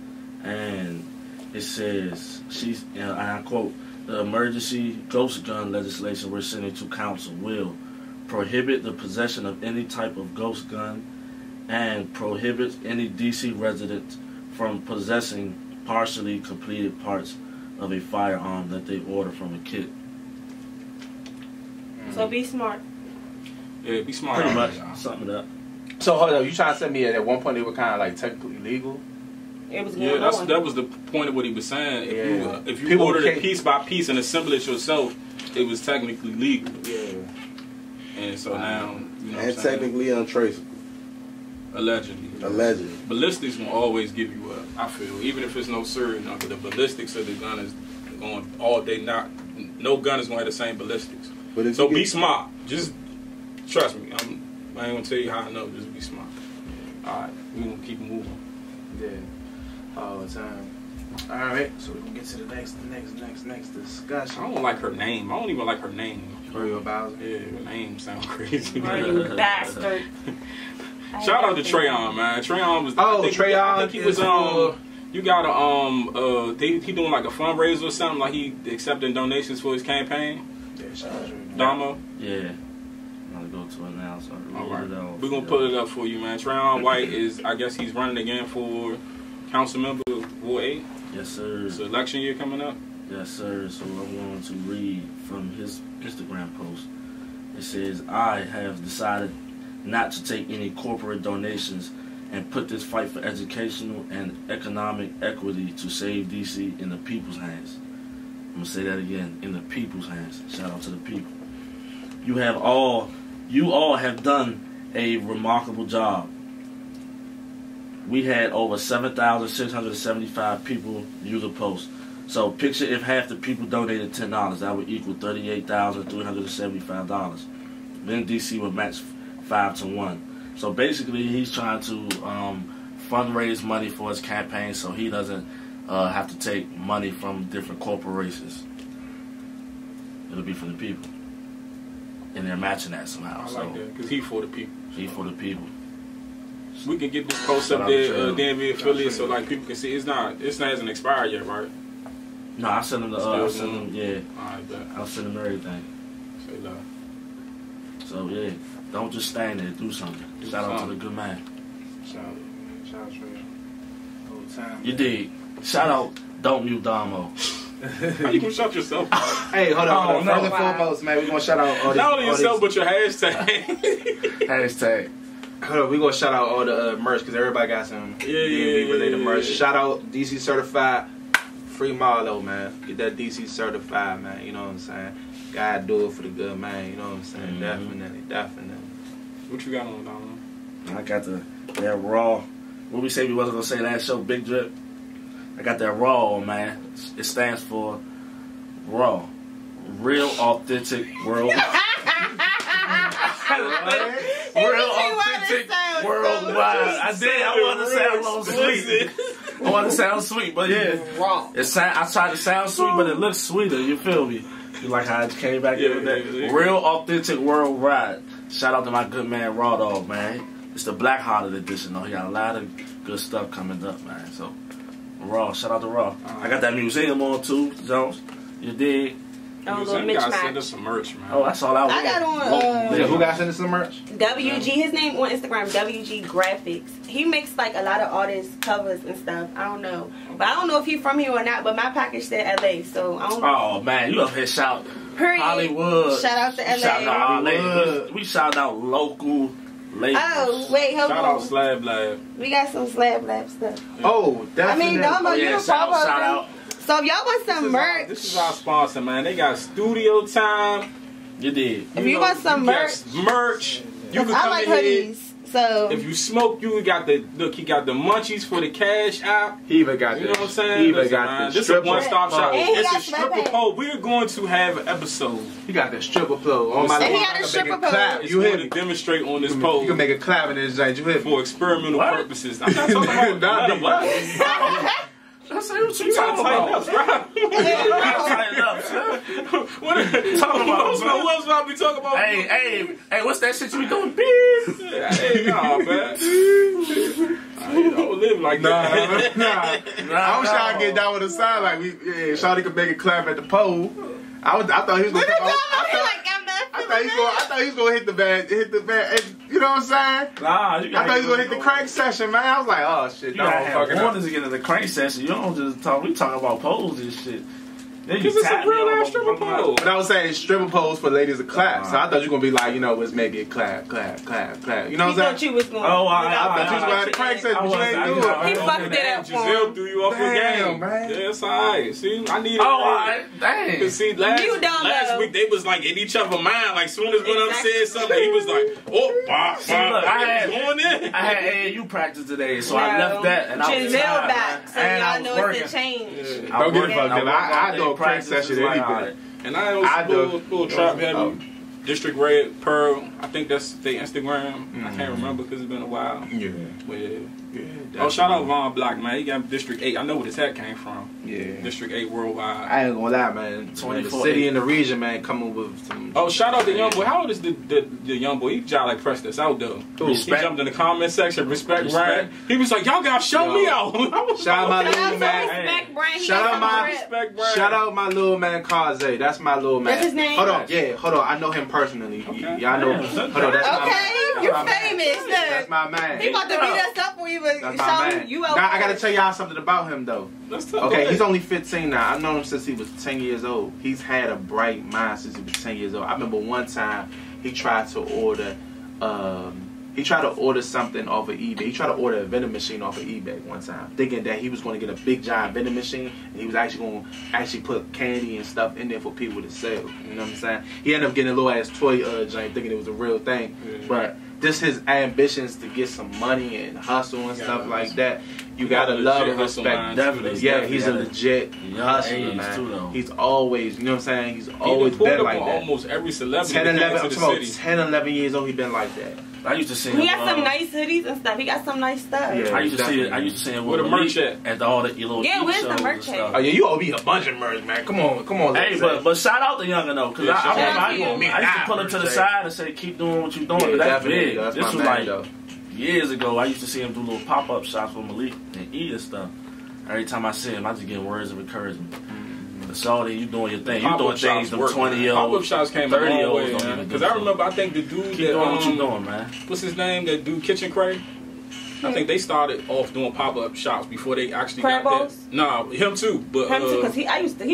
And it says, and I quote, "The emergency ghost gun legislation we're sending to council will prohibit the possession of any type of ghost gun and prohibit any DC resident from possessing partially completed parts of a firearm that they order from a kit." So be smart. Yeah, be smart. Pretty much. Something up. So hold up, you trying to tell me that at one point they were kind of like technically legal? It was that was the point of what he was saying. If you ordered it piece by piece and assembled it yourself, it was technically legal. Yeah. And so now, and technically untraceable. Allegedly. Ballistics will always give you I feel, even if it's no serious number, the ballistics of the gun is going all day. No gun is going to have the same ballistics. But so be smart. Just trust me. I ain't gonna tell you how I know. Just be smart. All right, we gonna keep moving. Yeah, all the time. All right, so we can get to the next discussion. I don't like her name. I don't even like her name. Muriel Bowser. Yeah, her name sounds crazy. You bastard. Shout out to Trayon, man. Trayon was. Trayon. I think he was You got he doing like a fundraiser or something. Like he accepting donations for his campaign. Yeah, shout out to Damo. Yeah. I'm gonna go to it now. So all right. We're gonna put it up for you, man. Trayon White is. I guess he's running again for council member Ward 8. Yes, sir. It's election year coming up. Yes, sir. So I'm going to read from his Instagram post. It says, "I have decided not to take any corporate donations and put this fight for educational and economic equity to save DC in the people's hands." I'm going to say that again, in the people's hands. Shout out to the people. You all have done a remarkable job. We had over 7,675 people view the post. So picture if half the people donated $10, that would equal $38,375. Then DC would match 5-1. So basically, he's trying to fundraise money for his campaign, so he doesn't have to take money from different corporations. It'll be from the people, and they're matching that somehow. I like that because he for the people. He for the people. We can get this post up there, DMV affiliate, so like people can see. It hasn't expired yet, right? No, I send them the. I send them, yeah. Alright, bet. I'll send them everything. Say love. So yeah, don't just stand there. Do something. Shout out to the good man. Shout out to old time. You dig? Shout out. Don't mute Damo. How you gonna shout yourself? Hey, hold on. No. First and foremost, man, we gonna shout out all not only yourself, these, but your hashtag. Hashtag. Hold on, we gonna shout out all the merch because everybody got some related merch. Shout out DC Certified. Free Marlo, man. Get that DC certified, man. You know what I'm saying? Gotta do it for the good man. You know what I'm saying? Mm-hmm. Definitely. What you got on, Damo? I got that raw. What we say we wasn't gonna say last show, Big Drip. I got that raw, man. It stands for raw, real, authentic, world. Real, authentic, worldwide. I did. I wanted to sound sweet. I want to sound sweet, but yeah, I tried to sound sweet, but it looks sweeter. You feel me? You like how it came back in with that? Yeah. Real, authentic, worldwide. Shout out to my good man Raw Dog, man. It's the Black Hearted edition, though. He got a lot of good stuff coming up, man. So Raw, shout out to Raw. I got that museum on too, Jones. You dig? Oh, You little gotta send mismatch. us some merch, man. Oh, that's all I want. I got on Who got sent us some merch? WG. His name on Instagram, WG Graphics. He makes like a lot of artists covers and stuff. I don't know, but I don't know if he's from here or not. But my package said LA, so I don't know. Oh man, you up here shout Period. Hollywood. Shout out to LA. Shout out LA. We shout out local labels. Oh wait, hold Shout on. out Slab Lab. We got some Slab Lab stuff. Oh, I definitely. mean, Dumbo, you yeah, don't shout follow out. So if y'all want some merch, This is our sponsor, man. They got studio time. You did. if you want some merch, merch, you can I come like in here. hoodies. So If you smoke, you got the look. He got the munchies for the cash app. He even got You know the. what I'm saying? He even Listen, got man, the this is a stripper. one-stop shop. And he It's got a stripper sweatpants. pole. We're going to have an episode He got the stripper pole on my. And he little- got a I can stripper make pole. clap. It's You going hit to me. demonstrate on this You pole can make a clap in this joint. You hit me. for experimental What? purposes. I'm not talking about Nah, none of what. That's what You gotta tighten up, bro. Tighten up, son. What Talking about, bro. what else I be talking about? Hey, what's that shit you be doing, bitch? Hey, nah, man. I don't live like that. Nah. I was trying to get down with a sign like Shawty could make a clap at the pole. I thought he was gonna. I thought he was gonna hit the band. You know what I'm saying? Nah, you I thought he was gonna hit the crank session, man. I was like, oh shit, You no, gotta I'm have fucking up. warnings to get in the crank session. You don't just talk. We talk about poles and shit. Then you Because it's a tap me real on ass my- stripper pole. But I was saying stripper pose for ladies to clap. So I thought you were gonna be like, let's make it clap, clap, clap, clap. You know he what I'm thought saying? you was going. Oh, I thought you was gonna have the crank session, but you ain't do it. He fucked it up for Giselle him. threw you off your Damn, game. man. Yeah, it's alright. See, I need it. Dang. Cause see, last You don't know. week they was like in each other mind. Like soon as one of them said something, he was like, "Oh, bah, See, look, I going in." had AAU practice today, so I left that and I was Giselle tired, back, man. so And I y'all was know working. it's a change. I Don't get worked- it fucked up. worked I all do a day crank practice, session it's like, anything. alright. And I was I do. little trap heavy. Oh. District Red Pearl. I think that's their Instagram. I can't remember because it's been a while. Yeah. But yeah. Yeah. Oh, shout out Von Block, man. He got District 8. I know where this hat came from. Yeah. District 8 worldwide. I ain't gonna lie, man. The 24. city and the region, man, coming with some. Oh, shout out to Young Boy. How old is the Young Boy? He tried like press this out though. He jumped in the comment section. Respect, Ryan. He was like, y'all gotta show me out. Shout out my Shout out little to man. Respect Brand. He Shout got out my- some rep. Respect, Ryan. Shout out my little man Kaze. That's my little man. That's his name? Hold on, yeah, hold on. I know him personally. Okay. Y'all know. Yeah. Hold on, that's my man. Okay, you're famous. That's Look, my man. he about to beat us up when we was That's my showing man. you Now, out. I gotta tell y'all something about him though. Let's talk. Okay, he's only 15 now. I've known him since he was 10 years old. He's had a bright mind since he was 10 years old. I remember one time he tried to order something off of eBay. He tried to order a vending machine off of eBay one time, thinking that he was going to get a big giant vending machine and he was actually going to put candy and stuff in there for people to sell. You know what I'm saying? He ended up getting a little ass toy joint, thinking it was a real thing. Yeah. But just his ambitions to get some money and hustle and stuff like that. You gotta got a love legit and hustle respect. mind, Definitely. Yeah, he's a legit Young hustler, age, man. too, though. He's always, you know what I'm saying? He's He always pulled been up like on that. almost every celebrity 10, that 11, came I'm to the talking city. 10, 11 years old, he been like that. I used to see He him. got some nice hoodies and stuff. He got some nice stuff. Yeah. I used to see him Where with the merch Malik at all the little Yeah, eat where's the shows merch and at? stuff. Oh yeah, you owe me a bunch of merch, man. Come on. Hey, but shout out to Younger though, because Yeah, I shout remember out I to you. used to pull him to the side and say, keep doing what you're doing. Yeah, 'cause that's definitely. big. That's This my was man, like though. years ago. I used to see him do little pop-up shops with Malik and eat and stuff. Every time I see him, I just get words of encouragement. But Shawty, you doing your thing. You doing Pop-up things shops them work, 20-year-olds. Pop-up shops came a 30-year-olds long way, don't man. even do Because I so. remember, I think the dude Keep that, doing what you doing, man. what's his name? That dude Kitchen Cray. I think they started off doing pop-up shops before they actually got Crabballs? that. Nah, him too. But Him too, because he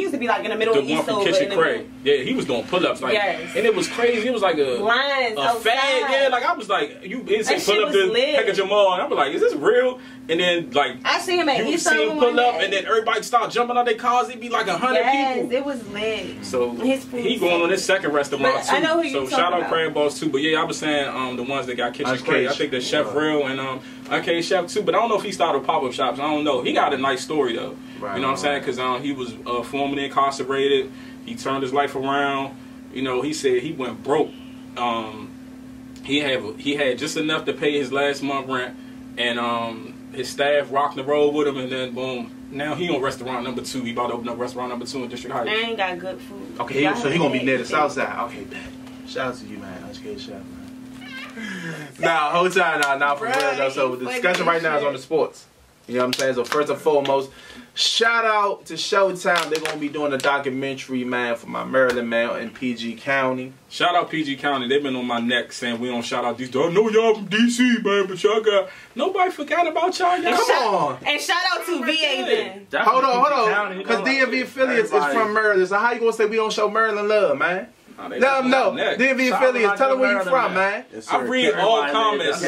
used to be like in the middle the of one East from Over. Kitchen Cray. Yeah, he was doing pull-ups like, Yes. and it was crazy. It was like a Lines outside. fad. Yeah, like I was like, you didn't say That pull shit up was to lit. Heck of Jamal, and I was like, is this real? And then like I see him at you East see Over him one pull up, day. and then everybody start jumping on their cars. It'd be like 100 Yes, people. it was lit. So His food he going on his second restaurant But too. I know who you so talking shout out about. Crab Balls too. But yeah, I was saying the ones that got Kitchen Okay, Cray. I think the Chef Real and okay Chef too. But I don't know if he started pop-up shops. I don't know. He got a nice story though. Right, you know what I'm saying? Because he was formerly incarcerated. He turned his life around. You know, he said he went broke. He had just enough to pay his last month rent, and his staff rocked the road with him, and then boom. Now he on restaurant number 2. He about to open up restaurant number 2 in District Heights. And got good food. Okay, so he gonna be near the south side. Okay, bet. Shout out to you, man. Educated chef, man. Nah, whole time, nah, for real though. So the discussion right now is on the sports. You know what I'm saying? So first and foremost, shout out to Showtime. They're gonna be doing a documentary, man, for my Maryland man in PG County. Shout out PG County. They've been on my neck saying we don't shout out these. I know y'all from DC, man, but y'all got nobody forgot about y'all. Come on. And shout out to VA then. Hold on. Because DMV affiliates is from Maryland. So how you gonna say we don't show Maryland love, man? Let them know. DMV affiliates. Tell them where you from, man. Yes, I read all comments.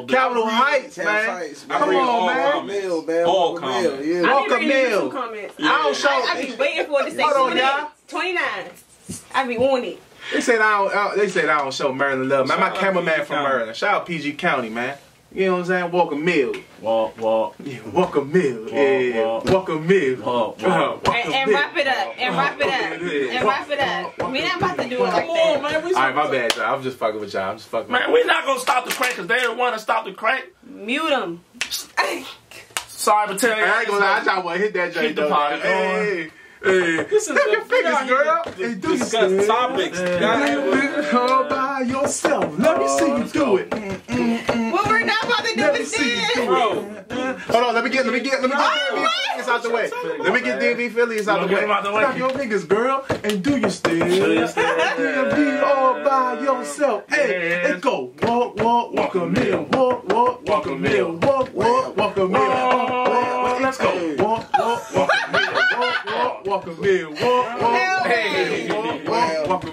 Capitol Heights, man. Come on, man. All comments. Walker Mill. Comments. I don't show. I be waiting for it to say Hold on, y'all. 29. I be wanting it. They said I don't show Maryland love, man. My cameraman from Maryland. Shout out PG County, man. You know what I'm saying? Walker Mill. Walk. Yeah, Walker Mill. Yeah, Walker Mill. And wrap it up. And wrap it up. We not about to do it like that. Man, alright, my bad, y'all. I'm just fucking with y'all. Man, we not gonna stop the crank because they don't want to stop the crank. Mute them. Sorry, but tell you. I ain't gonna lie. I just want to hit that joint. Keep the party going. Hey, This is your fingers, girl. Hey, discuss topics. All by yourself. Let me see you do it. What we're not about to do is this. Bro. Hold on, let me get DMV affiliates out the way. Let me get DMV affiliates out the way. Stop your fingers, girl, and do your still. DMV all by yourself. Hey, and go. Walk a mill. Walk a mill. Walk a mill. Let's go. Walk a mill. Walk a mill. Walk. Hey. Walk a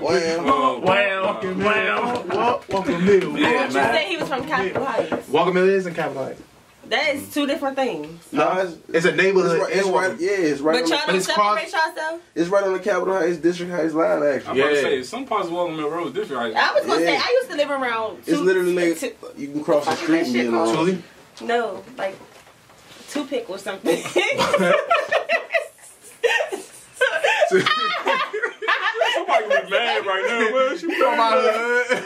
mill. What you say he was from Capitol Heights? Walker Mill is in Capitol Heights. That is two different things. No, it's a neighborhood. It's right. Yeah, it's right. But y'all don't separate yourself? It's right on the Capitol Heights, District Heights line, actually. I'm about to say, some parts of Walker Mill Road is District Heights. I was going to say, I used to live around It's literally like, you can cross the street and be in Truly? No, like toothpick or something. Somebody gonna be mad right now, man. She put on my hood.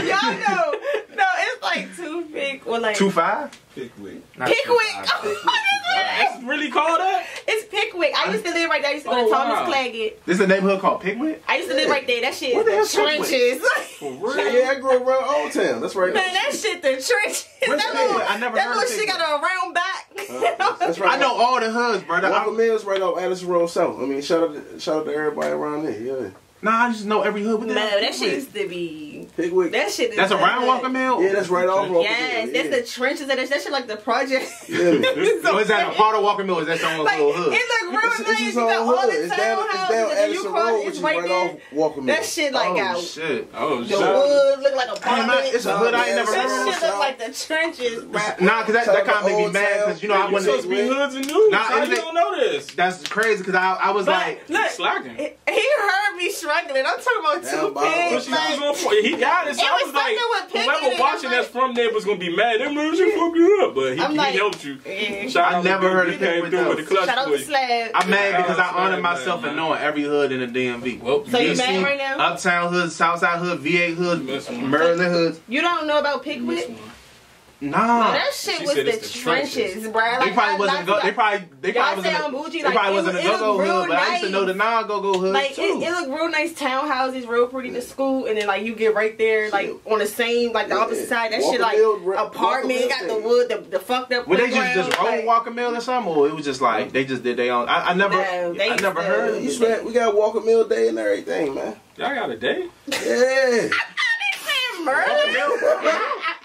Y'all know. No, it's like toothpick or like 2-5? Pickwick. Pickwick. It's really called that? It's Pickwick. I used to live right there. I used to go to Thomas Claggett. This is a neighborhood called Pickwick? I used to live right there. That shit What the is the hell's trenches. For real? Yeah, I grew up around Old Town. That's right. Man, that shit the trenches. Where's Pickwick? I never that heard little of shit Pickwick. got a round back. That's right. I know all the hoods, brother. Walker Mill's right off Addison Road South. I mean, shout out to everybody around there. Yeah. Nah, I just know every hood. No, that shit used to be. Pickwick. That shit is. That's the around hood. Walker Mill? Yeah, that's right off Walker Yes, Mill. that's the trenches. That shit like the project. Yeah. So is that a part of Walker Mill? Or is that someone's Like, little hood? it look real It's nice. his You got own all hood. the It's down townhouses, and then you Addison cross, Road, it's which is right right there. off Walker Mill. That shit like Oh, out. shit. Oh, The shit. wood look like Hey, man, apartments. it's a hood I ain't never That heard shit of. look like the trenches, bro. Nah, because that kind of made me mad because, you know, I You wasn't. supposed to be hoods and news. Nah, How is you it- don't know this? That's crazy because I was But like, look, Slacking. he heard me struggling. I'm talking about Down two bottom. pigs. She was on point. He got it. So It I was was like, fucking with Pickett whoever and watching I'm that's from there was gonna be mad. Them moves you fucked you up, but I'm he like, helped you. yeah. Shout I out never to heard Dude. of He came Pickwick, through though. with the clutch Shout out for to you. Slab. I'm mad because I honor Man, myself man. in knowing every hood in the DMV. Well, So you yes. mad right now? Uptown hood, Southside hood, VA hood, Miss one. Maryland hood. You don't know about Pickwick? Nah. That shit She was said the it's the trenches, bro. They probably wasn't go. They probably Y'all wasn't. say I'm bougie, They like, probably it wasn't a look go-go real hood, but I used to know the non-go-go hood Like too. it look real nice townhouses, real pretty to school, and then like you get right there, like on the same, like the opposite side. That shit like apartment, got the wood, the fucked up. Were they just playground, roll like, Walker Mill or something, or it was just like they just did their own? I never heard of You it. swear, we got Walker Mill Day and everything, man. Y'all got a day? Yeah.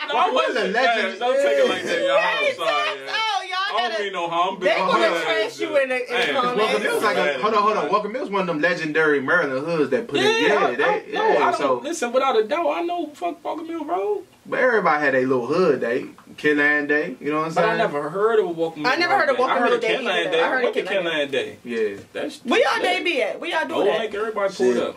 No, I wasn't legend. Don't take it like that, y'all. I'm sorry. Oh, y'all I don't gotta. mean no harm. They gonna trash you in the Walker comments. Mill's like a, hold on. Walker Mill's one of them legendary Maryland hoods that put it. I don't, So listen, without a doubt, I know fuck Walker Mill Road. but everybody had a little hood day, Kinland Day. You know what I'm But saying? I never heard of Walker Mill. I never heard of Walker Mill Day Kinland either. Day. I heard What the of Kinland. Kinland Day? Yeah. That's Where y'all day be at? Where y'all do Don't that? make everybody pull it up.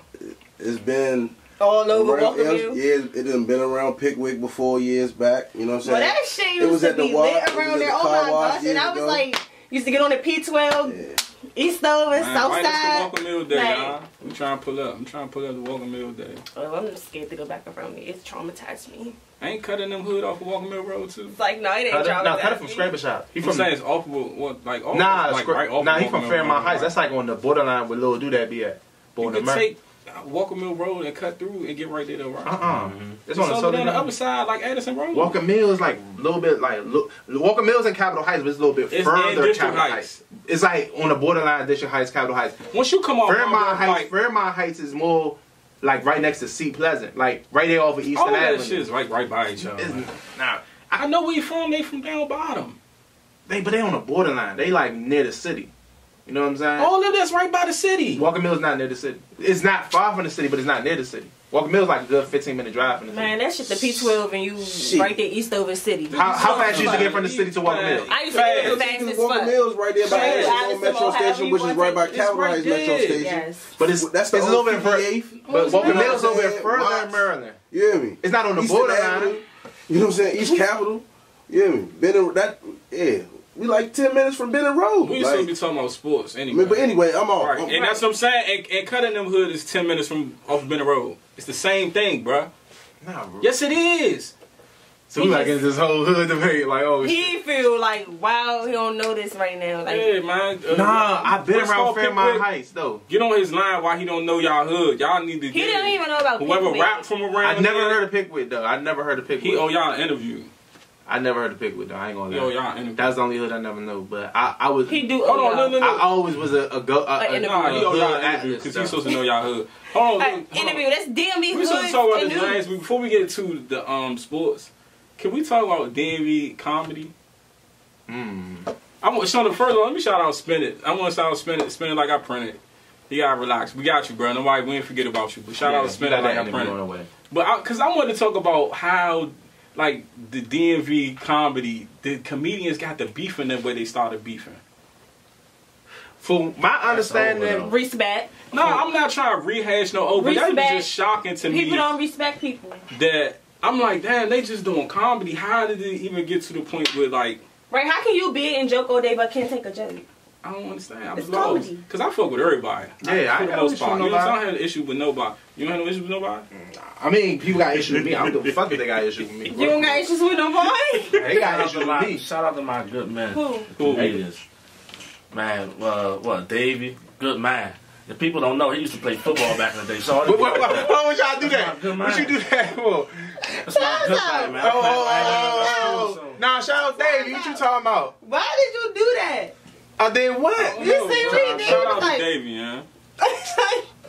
It's been All over around, Walker Mill. yeah, it done been around Pickwick before years back. You know what I'm saying? Well, that shit It was used to at the be wa- lit it was around at there. the Oh car my wash gosh! And years I was ago. like, used to get on the P12, East over, Man, South right next to Side. Walker Mill Day, Like- y'all. I'm trying to pull up. I'm trying to pull up the Walker Mill Day. Oh, I'm just scared to go back around me. It's traumatized me. I ain't cutting them hood off of Walker Mill Road too. It's like, no, it ain't Cut traumatized it from me. Scraper Shop. He I'm from saying it's off of what, like off nah, like right off. nah. of He Walker from Mill Fairmont Road, Heights. right? That's like on the borderline where Lil Doodad be at. You Born could in America. take Walker Mill Road and cut through and get right there though, right? It's It's on the over there on the southern other side, like Addison Road. Walker Mill is like a little bit like Walker Mill's in Capitol Heights, but it's a little bit It's in further District Capitol Heights. It's like on the borderline District Heights, Capitol Heights. Once you come off Fairmont Heights is more like right next to Seat Pleasant, like right there off of Eastern all Avenue. that shit is right by each other. Nah, I know where you from. They from down bottom. but they on the borderline. They like near the city. You know what I'm saying? All of that's right by the city. Walker Mill's not near the city. It's not far from the city, but it's not near the city. Walker Mill's like a good 15-minute drive from the city. Man, that shit the P12 and you right there east over city. How fast you used to get from the city to Walker Mill? I used to get fast as Walker fuck. Mill's right there by Shit, Addison Metro Station, which is right by Capitol Heights Metro Station. Yes. But it's That's the a little bit further. 58th. But Walker Mill's a little bit Watts. further in Maryland. You hear me? It's not on the Eastern borderline. Avenue, you know what I'm saying? East Capitol. You hear me? Yeah. We like 10 minutes from Benning Road. We used to be talking about sports I anyway. mean, but anyway, I'm off. Right. And that's what I'm saying. And cutting them hood is 10 minutes from off of Benning Road. It's the same thing, bruh. Nah, bro. Yes, it is. So we like in this whole hood debate, like, oh shit. He feel like, wow, he don't know this right now. Like, Yeah, man. Nah, I've been what's around called Fairmont Pickwick? Heights though. Get on his line why he don't know y'all hood. Y'all need to he get don't even know about whoever Pickwick. rap from around I never here, heard of Pickwick though. I never heard of Pickwick. He owe y'all an interview. I never heard of Pickwick though. I ain't gonna He owe lie. y'all an interview. That's the only hood I never know. But I was. He do. Hold on, no. I always was a interview. Nah, he owe hood y'all an interview atlas, because though. he's supposed to know y'all hood. Hold on, hold on. Interview. That's DMV We hood. supposed to talk about and this news. last week before we get to the sports. Can we talk about DMV comedy? I want Sean first. Let me shout out Spin It. I want to shout out Spin It like I printed. You gotta relax. We got you, bro. Nobody, we ain't forget about you. But shout out Spin It like I printed. But because I wanted to talk about how like the DMV comedy, the comedians got the beef in them where they started beefing. For my understanding, Respect. No, I'm not trying to rehash no over. That was Respect. just shocking to me. People don't respect people. That I'm like, damn, they just doing comedy. How did it even get to the point where like? Right? How can you be and joke all day but can't take a joke? I don't understand. I It's was lost. comedy. Because I fuck with everybody. Yeah, I ain't got no issue with You know, nobody. I don't have an issue with nobody. You don't have no issue with nobody? I mean, people got issues with me. I don't give a fuck if they got issues with me. You don't got issues with nobody? They got issues with me. Shout out to my good man. Who? Comedians. Man, what, Davey? Good man. If people don't know, he used to play football back in the day. So Why would y'all do that? Good man. What you do that for? that's my good man, man. Oh. Nah, shout out Davey. What you talking about? Why did you do that? I did what? You see me, Shout out like- to Davey, man.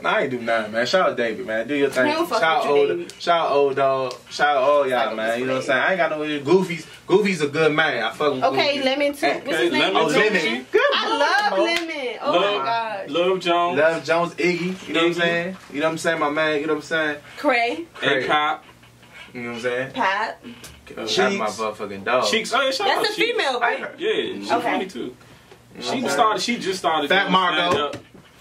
Nah, I ain't do nothing, man. Shout out David, man. Do your thing. He don't fuck Shout out with you, old, David. shout out old dog. Shout out all y'all, Fuck man. with You know what I'm you, saying? I ain't got no issue. Goofy's a good man. I fuck with Okay, Goofy. Lemon too. What's his name? Lemon Oh, too. Lemon. Good. I love Mo. Lemon. Oh Love- my gosh. Love Jones. Love Jones, Iggy. You know what I'm saying? You know what I'm saying, my man. You know what I'm saying? Cray. And Cop. You know what I'm saying? Pat. That's my motherfucking dog. Cheeks. Oh, yeah, shout out That's a Cheeks. female, right? Yeah, she's Okay. funny too. She Okay. just started. Fat doing Margot. stand-up.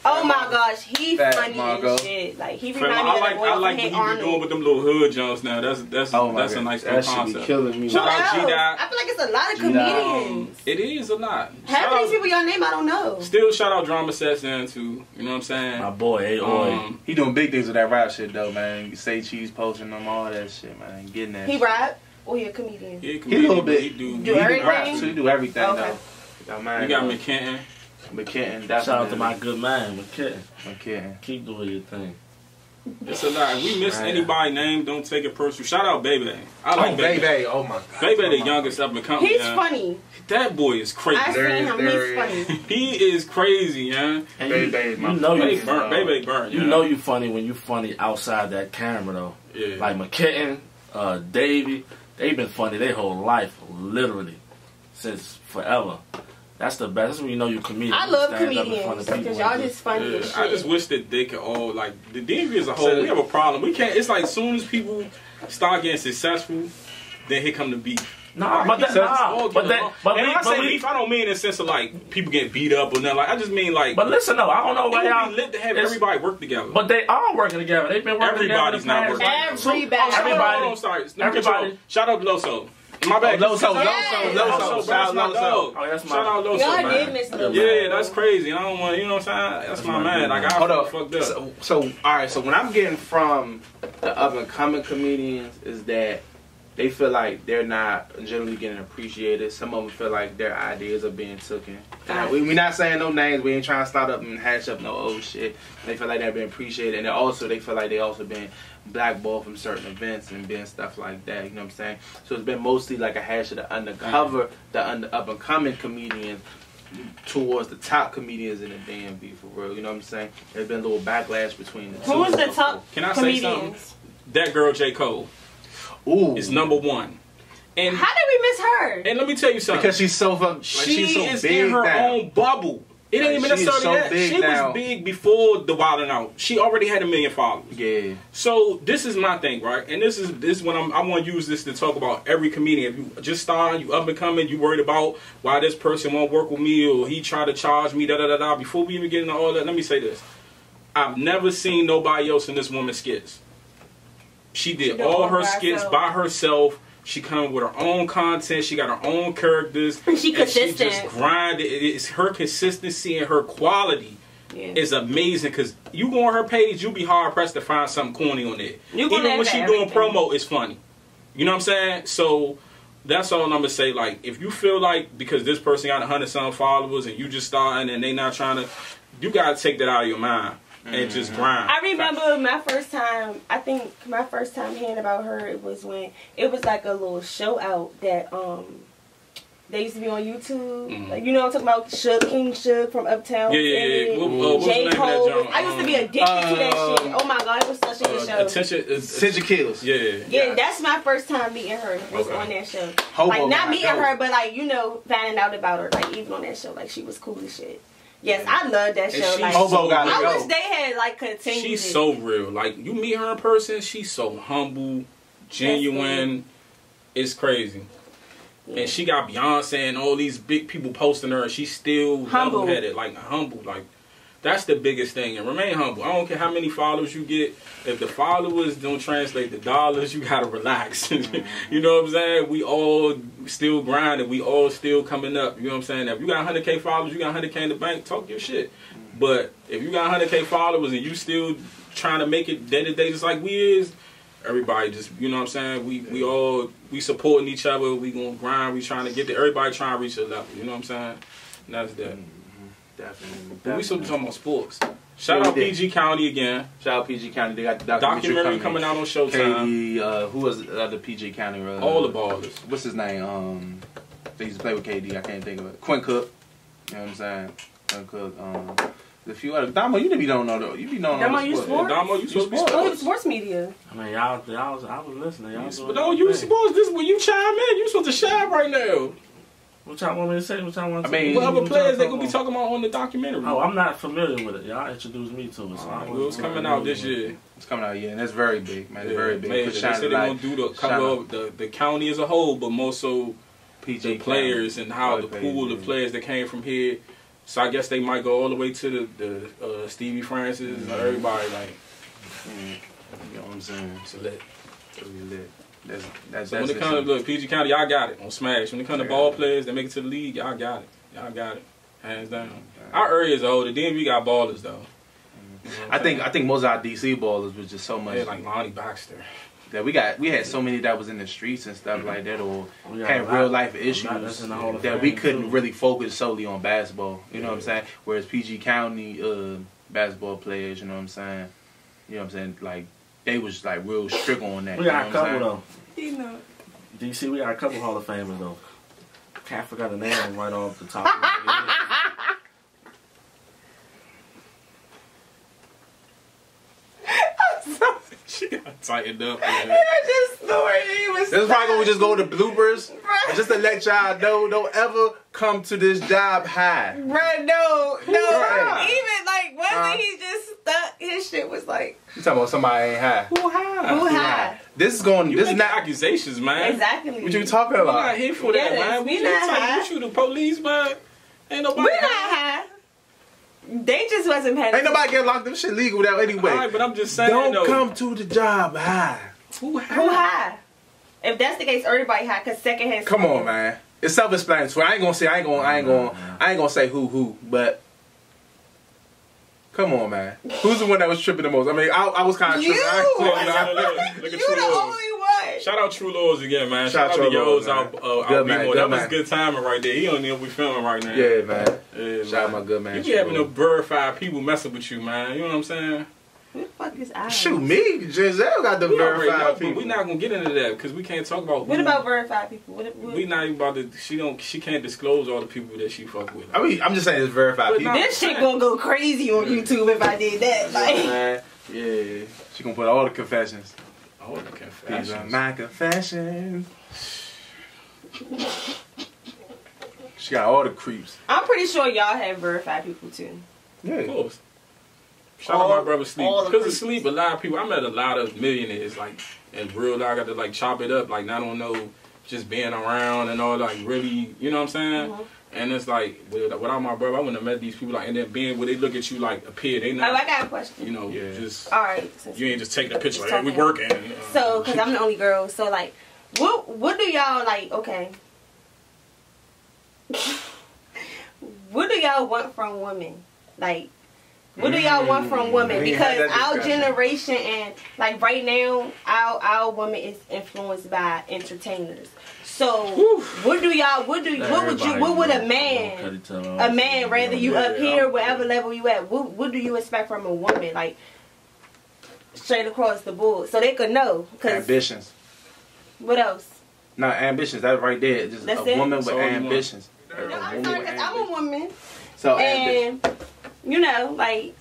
Oh my gosh, he Fat funny Margot. and shit. Like he Fat remind me I of like the boy I from like Hey what he be doing Arnold. with them little hood Jones now. That's Oh my a God. nice That little should be concept. killing me. Who Shout out else? G-Dot. I feel like it's a lot of G-Dot. comedians. It is a lot. Half of these people y'all name I don't know. Still shout out Drama Sets in too. You know what I'm saying? My boy, A.O. He doing big things with that rap shit though, man. You say cheese posting them, all that shit, man. Getting that. He shit. rap or he a comedian? He He a little bit. He do. Do He everything? rap too. He do everything Okay. though. Got mine. We got McKenton. McKenton. Shout out to my good man, McKitton. McKenton. Keep doing your thing. It's a lot. If we miss Right. anybody's name, don't take it personal. Shout out Bebe. I like Oh, Bebe. baby. Oh my God. Bebe, the youngest up in the company. He's yeah. funny. That boy is crazy. I seen him. He's funny. He is crazy, yeah. And Bebe is my you know Bebe you burn. Bebe burn. You yeah. know you funny when you funny outside that camera though. Yeah. Like McKitton, Davey, they've been funny their whole life, literally, since forever. That's the best. That's when you know you're a comedian. I love Stand up in front comedians of people because and y'all just funny Yeah, as shit. I just wish that they could all like the DMV as a whole. So- We have a problem. We can't. It's like as soon as people start getting successful, then here come the beef. Nah, but that, So it's all nah, but getting that, along. but and when I say we- beef, I don't mean in the sense of like people getting beat up or nothing. Like I just mean like. But listen though, I don't know it why would y'all. be lit to have it's- everybody work together. But they are working together. They've been working Everybody's together. not in the past. working together. Everybody. Everybody- Hold on, sorry. Let me everybody- control. Shout out to Loso. My bad. Oh, Loso, Yes. Loso. Loso. That's my dog. Oh, that's my- Shout out Loso. Y'all man. did miss Loso. Yeah, that's crazy. I don't want. You know what I'm saying? That's my man. Like I Hold up. fucked up. So all right. So when I'm getting from the up and coming comedians is that they feel like they're not generally getting appreciated. Some of them feel like their ideas are being taken. We're not saying no names. We ain't trying to start up and hash up no old shit. They feel like they're being appreciated, and they feel like they also been blackballed from certain events and being stuff like that. You know what I'm saying? So it's been mostly like a hash of the undercover, the up and coming comedians towards the top comedians in the DMV, for real. You know what I'm saying? There's been a little backlash between the two. Who was the top Can I comedians? say something? That girl J. Cole. Ooh. Is number one. And how did we miss her? And let me tell you something. Because she's so she's so big in her now. own bubble. It ain't even necessarily so that. big She now. was big before the Wild 'N Out. She already had 1 million followers. Yeah. So this is my thing, right? And this is when I want to use this to talk about every comedian. If you just starting, you up and coming, you worried about why this person won't work with me or he tried to charge me, da da da da. Before we even get into all that, let me say this: I've never seen nobody else in this woman's skits. She did all her skits by herself. She come with her own content. She got her own characters. She consistent. She just grinded. It's her consistency and her quality is amazing. Because you go on her page, you'll be hard pressed to find something corny on there. Even when she doing promo, it's funny. You know what I'm saying? So that's all I'm gonna say. Like, if you feel like because this person got 100-some followers and you just starting and they not trying to, you gotta take that out of your mind. And just grind. I remember my first time, I think my first time hearing about her, it was when, it was like a little show out that, they used to be on YouTube. Like, you know what I'm talking about? King Suge from Uptown. Yeah. J. Cole. I used to be addicted to that shit. Oh my God, it was such a good show. Attention Killers. Yeah, that's my first time meeting her. Was on that show. Like, not meeting her, but like, you know, finding out about her. Like, even on that show, like, she was cool as shit. Yes, I love that show. Like, I wish they had like continued. She's so real. Like, you meet her in person, she's so humble, genuine. It's crazy. Yeah. And she got Beyonce and all these big people posting her, and she's still level-headed, like humble. Like, that's the biggest thing. And remain humble. I don't care how many followers you get. If the followers don't translate to dollars, you gotta relax. You know what I'm saying? We all still grinding. We all still coming up. You know what I'm saying? If you got 100K followers, you got 100K in the bank, talk your shit. But if you got 100K followers and you still trying to make it day to day just like we is, everybody just, you know what I'm saying? We supporting each other. We gonna grind. We trying to get there. Everybody trying to reach a level. You know what I'm saying? And that's that. Definitely. We still talking about sports. Shout out PG County again. Shout out PG County. They got the documentary coming out on Showtime. KD, who was the other PG County? All the ballers. What's his name? They used to play with KD. I can't think of it. Quinn Cook. You know what I'm saying? Quinn Cook. A few other. Damo, you don't know though. You be knowing Damo, you sports? Damo, you supposed to be sports. Sports media. I mean, I was listening. But no, you sports. This is when you chime in. You supposed to shine right now. What y'all want me to say? What y'all want to say? What other players they gonna be talking about on the documentary? Oh, I'm not familiar with it. Y'all introduced me to it. So it's coming out this year. It's coming out, and it's very big, man. It's very big. They said they're gonna do the cover of the county as a whole, but more so the players and how the pool of players that came from here. So I guess they might go all the way to the Stevie Francis and everybody like. You know what I'm saying? So lit. So when it comes to PG County, y'all got it on Smash. When it comes to ball players that make it to the league, y'all got it. Y'all got it, hands down. Our area is old. The DMV got ballers though. I think most of our DC ballers was just so much like Lonnie Baxter. That we had so many that was in the streets and stuff like that, or had real life issues that we couldn't really focus solely on basketball. You know what I'm saying? Whereas PG County basketball players, you know what I'm saying? You know what I'm saying? Like, they was like real strict on that. We got a couple though. You know. DC, we got a couple Hall of Famers though. Can't forget the name right off the top of my head. She got tightened up. Man. Just snorting. This is probably gonna just go to bloopers. Just to let y'all know, don't ever come to this job high. Right, no. Even like, wasn't he just stuck? His shit was like. You talking about somebody ain't high? Who high? This is going. You this is not accusations, man. Exactly. What you talking about? We're not here for that, man. We not high. You the police, man. Ain't nobody. We're not high. They just wasn't paying. Ain't nobody get locked up. Shit legal now anyway. All right, but I'm just saying. Don't come to the job high. Who high? If that's the case, everybody high. Cause secondhand. Come on, man. It's self-explanatory. I ain't gonna say who, but come on, man. Who's the one that was tripping the most? I mean, I was kind of tripping. You the only one. God. Shout out True Lords again, man. Shout Shout out to True Lords, Yo's out. Good man, good That was man. good timing right there. He don't know we filming right now. Yeah, man. Yeah, Shout out my good man. You be having no verified people messing with you, man. You know what I'm saying? Who the fuck is I? Shoot, me, Giselle got the We already know, verified but people. we not gonna get into that because we can't talk about. What who- about verified people? What? We not even about to. She can't disclose all the people that she fuck with. I mean, I'm just saying it's verified But people. no. This shit gonna go crazy on YouTube if I did that. Like, Man, yeah, she gonna put all the confessions. Oh, the These are confessions. my confessions. She got all the creeps. I'm pretty sure y'all have verified people too. Of Yeah. course. Shout out my brother Sleep. all the Because of creeps. Sleep, a lot of people. I met a lot of millionaires, like in real life. I got to like chop it up, like not on no just being around and all, like really, you know what I'm saying? Mhm. And it's like without my brother, I wouldn't have met these people. Like, and then being where they look at you like a peer, they Oh, not, I got a question. you know, Yeah. just All right. you ain't just taking a picture like, Just hey, we talking. working. You know? So, cause I'm the only girl, so like, what do y'all like? Okay. What do y'all want from women? Like, what do y'all want from women? We had Because that our discussion. generation and like right now, our woman is influenced by entertainers. So, what would a man rather you up here, whatever level you at, what do you expect from a woman? Like, straight across the board, so they could know. Cause Ambitions. what else? No, ambitions. That's right there. Just That's a it? woman with So you want- ambitions. No, I'm sorry, cause I'm a woman, So ambition. and you know, like,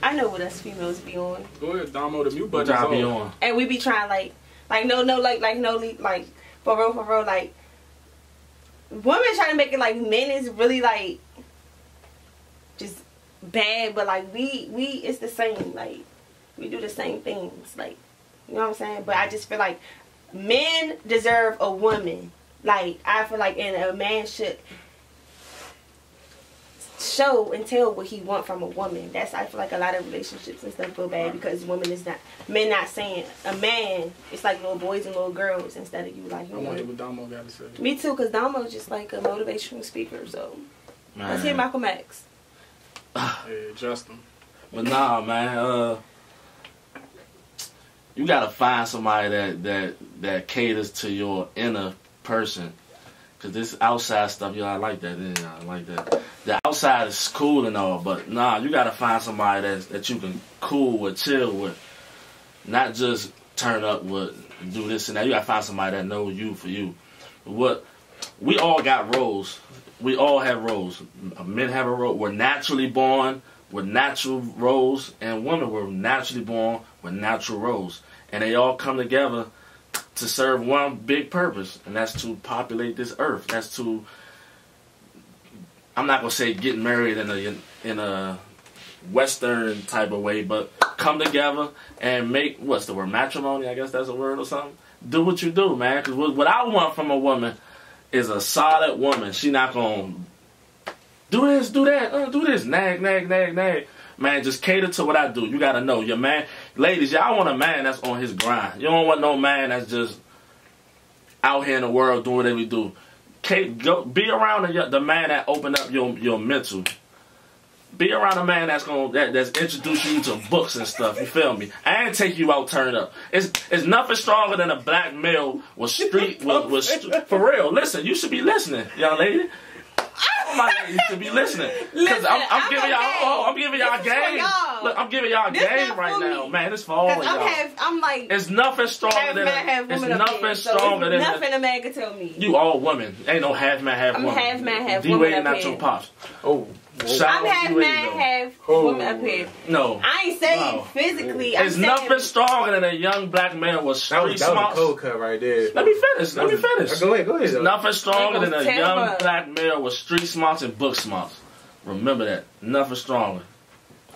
I know what us females be on, Go ahead, Damo, the mute What button's y'all be on. on? and we be trying like for real, like, women trying to make it like men is really like just bad, but like we it's the same, like we do the same things, like, you know what I'm saying? But I just feel like men deserve a woman. Like, I feel like, and a man should show and tell what he want from a woman. That's, I feel like a lot of relationships and stuff go bad because men not saying, a man, it's like little boys and little girls instead of you like, I want to hear what Damo got to say. me too, because Damo's just like a motivational speaker, so let's hear Man. Malcolm X. Hey, Justin. But nah, man. You gotta find somebody that caters to your inner person. Cause this outside stuff, I like that. Yeah, I like that. The outside is cool and all, but nah, you gotta find somebody that you can cool with, chill with, not just turn up with, do this and that. You gotta find somebody that knows you for you. What we all got roles. We all have roles. Men have a role. We're naturally born with natural roles, and women were naturally born with natural roles, and they all come together to serve one big purpose, and that's to populate this earth. That's to, I'm not gonna say get married in a Western type of way, but come together and make, what's the word, matrimony? I guess that's a word or something. Do what you do, man. Because what I want from a woman is a solid woman. She not gonna do this, do that, do this, nag. Man, just cater to what I do. You gotta know your man. Ladies, y'all want a man that's on his grind. You don't want no man that's just out here in the world doing whatever he do. Be around the man that open up your mental. Be around a man that's introduce you to books and stuff. You feel me? And take you out, turn up. It's nothing stronger than a black male with street for real. Listen, you should be listening, young lady. All my ladies should be listening. Because I'm giving y'all game. Look, I'm giving y'all game right now, man. It's for all of y'all. I'm like, It's nothing stronger than nothing a man can tell me. You all women. Ain't no half man, half woman. I'm half man, half D-Wade woman up not here. your pops. Oh. I'm half man, half woman up here. No. I ain't saying physically. There's nothing stronger than a young black man with street That was a smarts. cold cut right there. Let me finish. Go ahead. There's nothing stronger than a Ain't no young terror. black male with street smarts and book smarts. Remember that. Nothing stronger.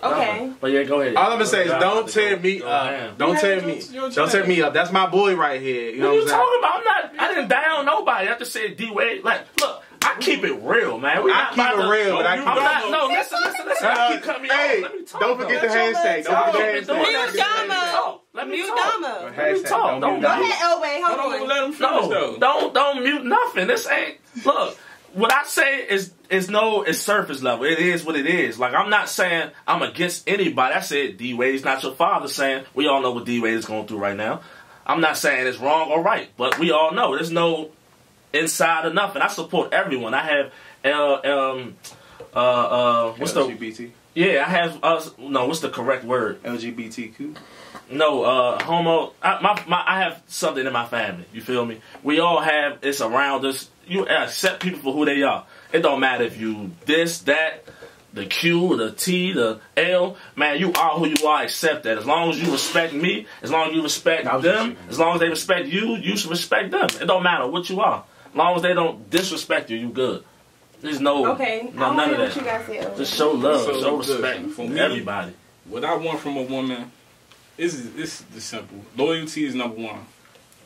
Okay. Nothing. But yeah, go ahead. All I'm gonna say is don't tear me up. Don't tear me up. That's my boy right here. You know What are you what I'm talking about? I didn't down nobody. I just said D-Wade. Like, look, I keep it real, man. I keep it real, but I keep it No, listen. I keep cutting me off. Let me talk. don't forget the handshake. Don't forget the Mute handshake. Damo. Let me Mute talk. Damo. Let me talk. Don't Go ahead, Elway. Hold Hold on, on. let him finish No, though. don't mute nothing. This ain't. Look, what I say is surface level. It is what it is. Like, I'm not saying I'm against anybody. I said D-Wade's not your father. Saying we all know what D-Wade is going through right now. I'm not saying it's wrong or right, but we all know there's no inside or nothing. I support everyone. I have what's LGBT? I have no. What's the correct word? LGBTQ. No, homo. I have something in my family. You feel me? We all have. It's around us. You accept people for who they are. It don't matter if you this, that, the Q, the T, the L. Man, you are who you are. Accept that. As long as you respect me, as long as you respect them, as long as they respect you, you should respect them. It don't matter what you are. As long as they don't disrespect you, you good. There's no none of that. What you guys say. Just show love, show respect for me, everybody. What I want from a woman is simple. Loyalty is number one.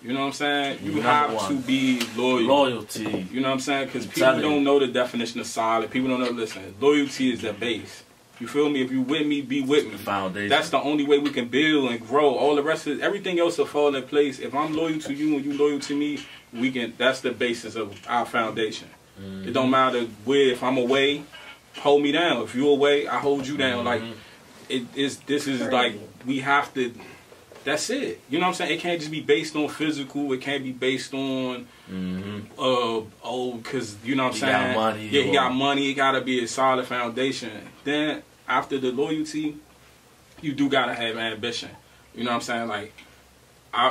You know what I'm saying? You have to be loyal. Loyalty. You know what I'm saying? Because people don't know the definition of solid. People don't know. Listen, loyalty is the base. You feel me? If you with me, be with me. Foundation. That's the only way we can build and grow. All the rest of everything else will fall in place. If I'm loyal to you and you loyal to me, we can. That's the basis of our foundation. Mm-hmm. It don't matter where. If I'm away, hold me down. If you're away, I hold you down. Like this is like we have to. That's it. You know what I'm saying? It can't just be based on physical. It can't be based on, because you know what I'm saying? Got money, he got money. It got to be a solid foundation. Then after the loyalty, you do got to have ambition. You know what I'm saying? Like,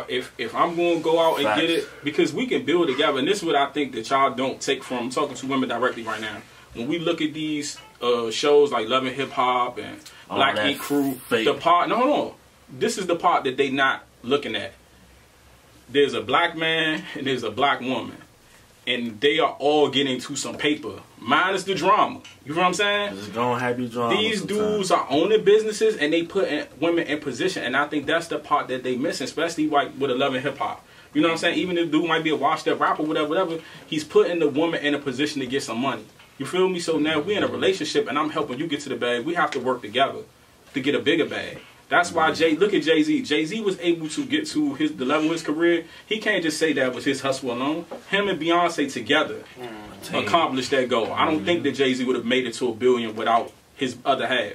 if I'm going to go out and get it, because we can build together. And this is what I think that y'all don't take from. I'm talking to women directly right now. When we look at these shows like Love and Hip Hop and Black Ink Crew, the part, no. This is the part that they not looking at. There's a black man and there's a black woman. And they are all getting to some paper. Minus the drama. You know what I'm saying? It's gonna have you drama. These dudes are owning businesses and they put women in position. And I think that's the part that they missing, especially like with a Love and Hip Hop. You know what I'm saying? Even if the dude might be a washed up rapper, whatever, he's putting the woman in a position to get some money. You feel me? So now we're in a relationship and I'm helping you get to the bag. We have to work together to get a bigger bag. That's why look at Jay-Z. Jay-Z was able to get to the level of his career. He can't just say that was his hustle alone. Him and Beyonce together accomplished that goal. I don't think that Jay-Z would have made it to $1 billion without his other half.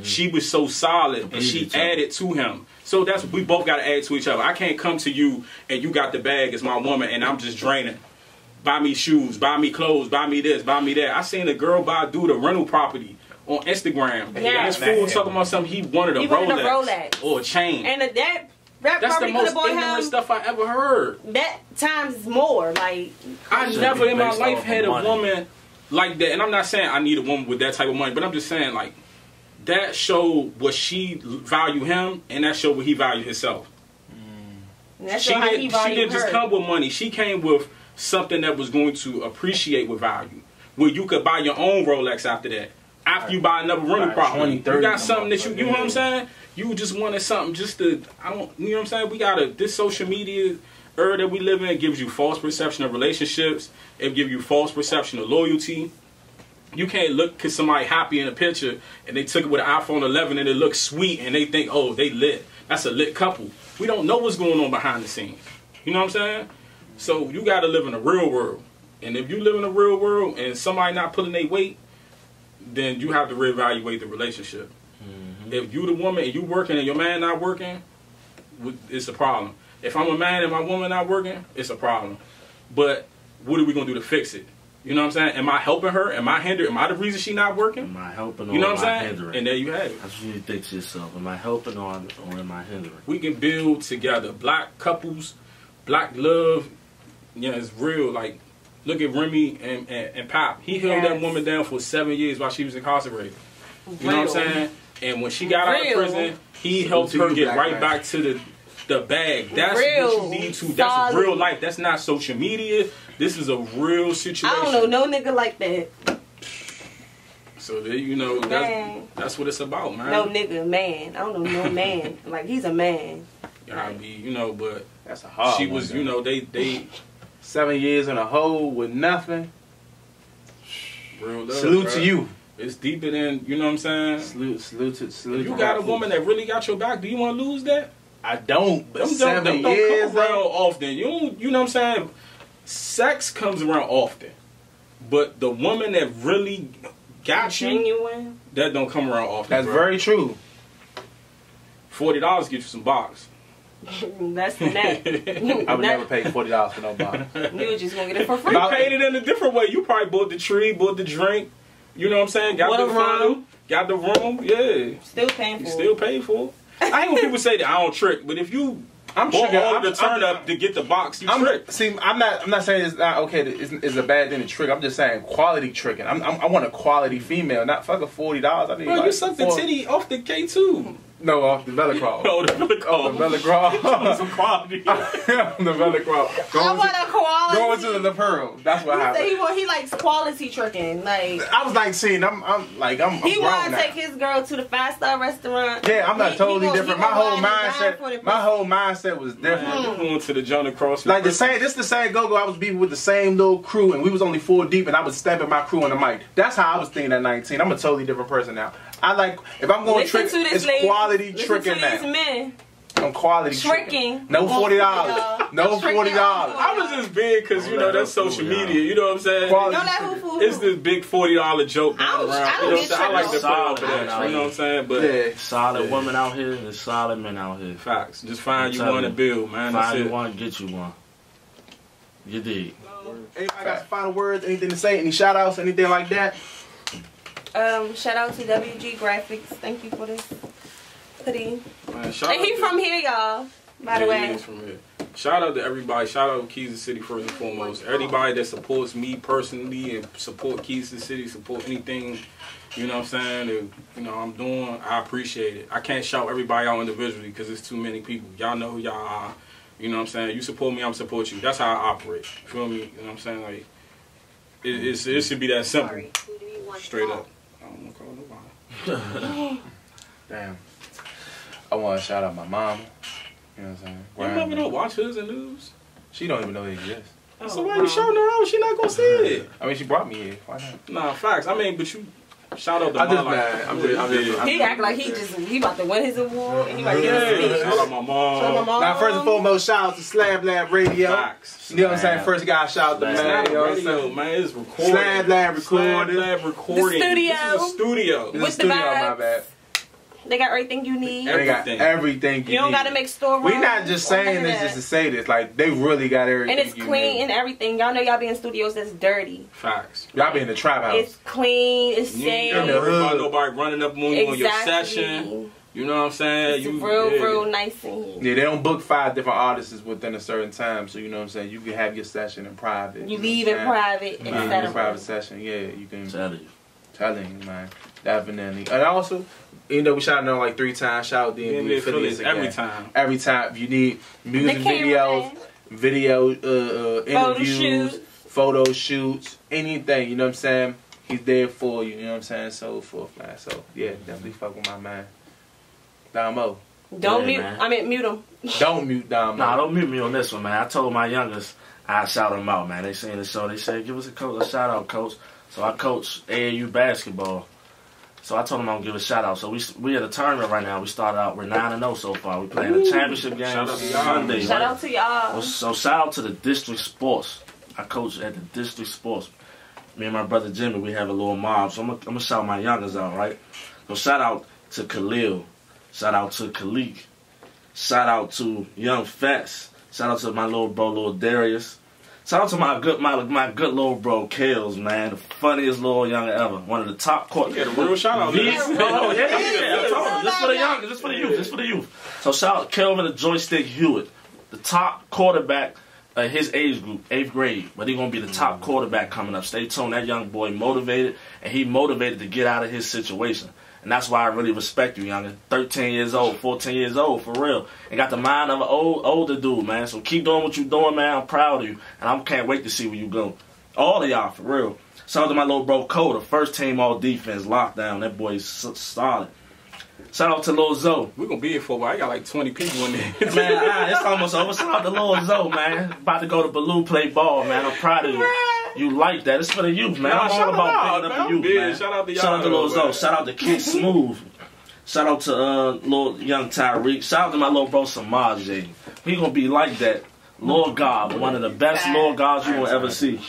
She was so solid and she added to him. So we both got to add to each other. I can't come to you and you got the bag as my woman and I'm just draining. Buy me shoes, buy me clothes, buy me this, buy me that. I seen a girl buy a dude a rental property on Instagram. Yes. This fool talking about something he wanted a Rolex or a chain. And that's the most ignorant stuff I ever heard. That times more. Like I never in my life had a woman like that. And I'm not saying I need a woman with that type of money, but I'm just saying like that showed what she value him and that showed what he valued himself. She didn't just come with money. She came with something that was going to appreciate with value. Where you could buy your own Rolex after that. After you buy another rental property, you got something that you know what I'm saying? You just wanted something just to, you know what I'm saying? This social media era that we live in gives you false perception of relationships. It gives you false perception of loyalty. You can't look at somebody happy in a picture and they took it with an iPhone 11 and it looks sweet and they think, oh, they lit. That's a lit couple. We don't know what's going on behind the scenes. You know what I'm saying? So you got to live in the real world. And if you live in the real world and somebody not pulling their weight, then you have to reevaluate the relationship. If you the woman and you working and your man not working, it's a problem. If I'm a man and my woman not working, it's a problem. But what are we going to do to fix it? You know what I'm saying? Am I helping her? Am I hindering? Am I the reason she not working? Am I helping or you know am what I'm I saying? hindering? And there you have it. That's what you think to yourself. Am I helping or am I hindering? We can build together. Black couples, black love, it's real. Like, look at Remy and Pop. He held that woman down for 7 years while she was incarcerated. You know what I'm saying? And when she got out of prison, he helped her get right back to the bag. That's what you need to. That's real life. That's not social media. This is a real situation. I don't know no nigga like that. So that's what it's about, man. No nigga, man. I don't know no man. Like he's a man. Gotta be, but that's a hard she one, was, though. they 7 years in a hole with nothing. Real love, salute bro. to you. It's deeper than, you know what I'm saying? Salute. If you got a woman that really got your back, do you want to lose that? I don't. But them 7 don't years come around often. You know what I'm saying? Sex comes around often, but the woman that really got you, that don't come around often. That's bro. very true. $40 get you some box. Less than that. I would never pay $40 for no bottle. You were just gonna get it for free. You paid it in a different way. You probably bought the tree, bought the drink. You know what I'm saying? Got the room. Got the room. Yeah. Still paying for it. You still paying for it. I hate when people say that I don't trick, but if you bought all the turn up to get the box, you trick. See, I'm not saying it's not okay. It's a bad thing to trick. I'm just saying quality tricking. I want a quality female, not fucking $40. I need. Bro, like you sucked the titty off the K2. No, off the Velcro. Oh, the Velcro. The Velcro. Some quality. The Velcro. I want a quality. Going to the pearl. That's what happened. He likes quality tricking. Like I was like, seeing, I'm he want to take his girl to the 5-star restaurant. Yeah, I'm not totally different. My whole mindset was different. Going to the Jonah Cross. Like this the same go-go. I was beefing with the same little crew, and we was only 4 deep, and I was stabbing my crew on the mic. That's how I was thinking at 19. I'm a totally different person now. I like, if I'm going to trick, it's quality tricking now. I'm quality tricking. No $40. No $40. I was just big because, you know, that's social media. You know what I'm saying? It's this big $40 joke going around. You know what I'm saying? I like to play off of that. You know what I'm saying? But solid women out here and solid men out here. Facts. Just find you one to build, man. Find you one, get you one. You dig. Anybody got some final words? Anything to say? Any shout outs? Anything like that? Shout out to WG Graphics. Thank you for this hoodie. Man, and he from here, y'all. By the way. He is from here. Shout out to everybody. Shout out to Keys City first and foremost. Everybody that supports me personally and support Keys City, support anything, you know what I'm saying, that, you know, I'm doing, I appreciate it. I can't shout everybody out individually because it's too many people. Y'all know who y'all are. You know what I'm saying? You support me, I'm support you. That's how I operate. Feel me? You know what I'm saying? Like, it should be that simple. Straight up. I don't want to call nobody. Damn. I want to shout out my mama. You know what I'm saying? Your mama don't watch Hoodz and Newz? She don't even know they exist. So why you shouting her out? She not gonna see it. I mean, she brought me here. Why not? Nah, facts. I mean, but you shout out to mom. He act like he about to win his award. And he about to get a speech. Shout out my mom. Now, first and foremost, shout out to Slab Lab Radio. Facts. You know what I'm saying? First guy, shout out to man. You know what I'm saying? Man, it's recording. Slab Lab recording. The studio. This is a studio. With the vibes. My bad. They got everything you need. They got everything you don't need. Gotta make storeroom. We not just saying this just to say this. Like, they really got everything. And it's clean and everything. Y'all know y'all be in studios that's dirty. Facts. Y'all be in the trap house. It's clean. It's safe. In the hood. Nobody running up on you on your session. You know what I'm saying? It's real nice in here. Yeah, they don't book 5 different artists within a certain time. So, you know what I'm saying? You can have your session in private. You leave in private instead of a private session. Yeah, you can. Telling you, man. Definitely. And also, even though we shot out like 3 times, shout out DMV affiliates every time. Every time. If you need music videos, interviews, photo shoots, anything, you know what I'm saying? He's there for you know what I'm saying? So forth, man. So, yeah, definitely fuck with my man. Damo. Don't mute. Man. I mean, mute him. Don't mute Damo. Nah, don't mute me on this one, man. I told my youngest I'd shout him out, man. They seen the show. They said, give us a shout out, coach. So I coach AAU basketball. So I told him I'm gonna give a shout out. So we at a tournament right now. We started out, we're 9-0 so far. We playing a championship game Sunday. Shout out to y'all. So shout out to the district sports. I coach at the district sports. Me and my brother Jimmy, we have a little mob. So I'm gonna shout my youngers out, right? So shout out to Khalil. Shout out to Khalik. Shout out to Young Fats. Shout out to my little bro, little Darius. Shout out to my good little bro, Kales, man. The funniest little young ever. One of the top court. You got a real shout out. Yeah. I told him. Just for the young, just for the youth. So shout out Kelvin the Joystick Hewitt, the top quarterback of his age group, 8th grade. But he's gonna be the top quarterback coming up. Stay tuned. That young boy motivated, and he motivated to get out of his situation. And that's why I really respect you, youngin. 13 years old, 14 years old, for real. And got the mind of an older dude, man. So keep doing what you're doing, man. I'm proud of you. And I can't wait to see where you go. All of y'all, for real. Shout out to my little bro, Cole, the first team all defense, lockdown. That boy's solid. Shout out to Lil Zoe. We're going to be here for a while. I got like 20 people in there. Man, it's almost over. Shout out to Lil Zoe, man. About to go to Baloo play ball, man. I'm proud of you. You like that. It's for the youth, man. I'm all about picking up the youth, man. Shout out to y'all. Shout out to Lil Zoe. Shout out to Kid Smooth. Shout out to little young Tyreek. Shout out to my little bro Samaj. He gonna be like that. Lord God, one of the best Lord Gods you will ever see.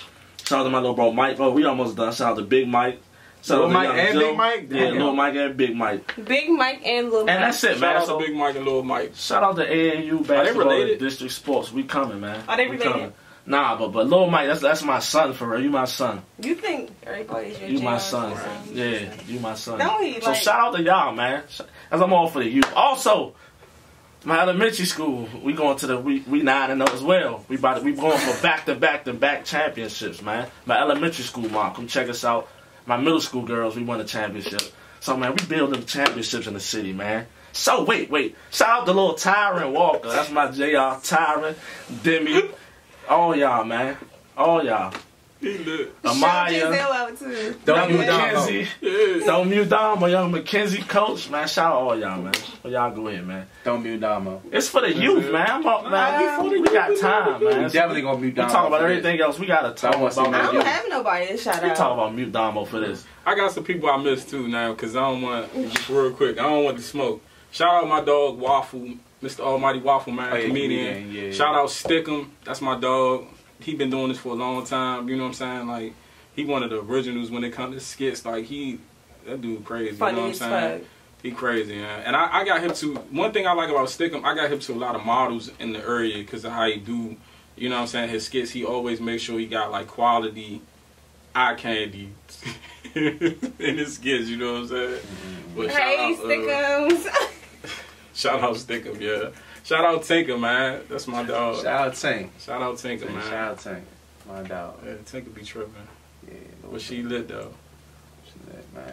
Shout out to my little bro Mike. Oh, we almost done. Shout out to Big Mike. So Lil Mike and Big Mike? Yeah, Lil Mike and Big Mike. Big Mike and Lil Mike. And that's it, man. Shout out to Big Mike and Lil Mike. Shout out to AAU basketball and district sports. We coming, man. Are they We related? coming. Nah, but Lil Mike, that's my son for real. You my son. You think everybody's your You my JR's son. Yeah, you my son. Don't he, So like- shout out to y'all, man. As I'm all for the youth. Also, my elementary school, we going to we 9-0 as well. We going for back championships, man. My elementary school, mom, come check us out. My middle school girls, we won a championship. So man, we building championships in the city, man. So wait, shout out to little Tyron Walker. That's my JR. Tyron, Demi, all y'all, man, all y'all. Amaya, out too. Don't mute Mackenzie, Damo. don't mute Damo, young Mackenzie coach, man. Shout out all y'all, man. Well, y'all go ahead, man. Don't mute Damo. It's for the youth, man. I'm up, man. We got time, man. We definitely gonna mute We Damo. talk about for this. everything else. We gotta talk I wanna see about. my I don't have nobody to shout We out. talk about mute Damo for this. I got some people I miss too now because I don't want, just real quick, I don't want to smoke. Shout out my dog Waffle, Mr. Almighty Waffle Man, Oh, yeah, comedian. yeah. Shout out Stickum, that's my dog. He been doing this for a long time, you know what I'm saying? Like, he one of the originals when it comes to skits. Like, that dude crazy, Funny you know what as I'm saying? fuck. He crazy, man. And I got hip to, one thing I like about Stickum, I got hip to a lot of models in the area because of how he do, you know what I'm saying, his skits. He always makes sure he got, like, quality eye candy in his skits, you know what I'm saying? But Hey, Stickums. shout out Stickum, yeah. Shout out Tinker, man. That's my dog. Shout out Tank. Shout out Tinker, man. Shout out Tank. My dog. Yeah, Tinker be tripping. Yeah, But she lit, though. man.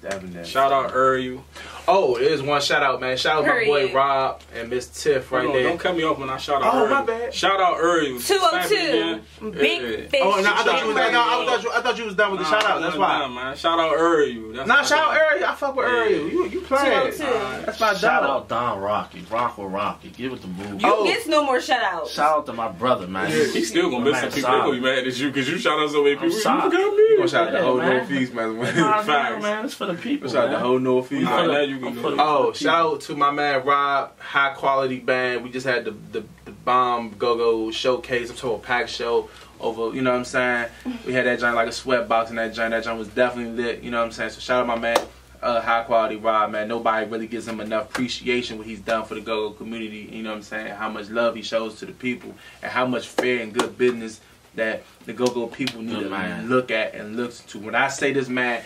Definitely. Shout out Uriel. Oh, there's one shout out, man. Shout out my boy Period. Rob and Miss Tiff right Hold on, there. don't cut me off when I shout out Oh, Uriel. my bad. Shout out Uriel. 202. Big fish. Oh, no, I thought you was. Shout out I thought you was done with the shout out. That's why. Man. Shout out Uriel. That's Nah, my shout out dog. Ariel. I fuck with Ariel. You playing? 202. That's my Shout dog. out Don Rocky, Rock with Rocky. Give it the move. You Oh. gets no more shout outs. Shout out to my brother, man. He's still gonna miss Man, some people. They're gonna be sorry. mad at you because you shout out so many people. You sorry. forgot You me. gonna shout out the Yeah, whole man. Northeast, man. Nah, Facts. man, it's for the people. Shout out the man. whole Northeast. All right, now man. you can I'm go. for the- Oh, shout out to my man Rob, high quality band. We just had the bomb go-go showcase. I'm talking pack show over, you know what I'm saying? We had that joint like a sweat box in that joint. That joint was definitely lit, you know what I'm saying? So shout out my man, high quality Rob, man. Nobody really gives him enough appreciation what he's done for the go-go community, you know what I'm saying? How much love he shows to the people and how much fair and good business that the go-go people need Good to man. look at and look to. When I say this man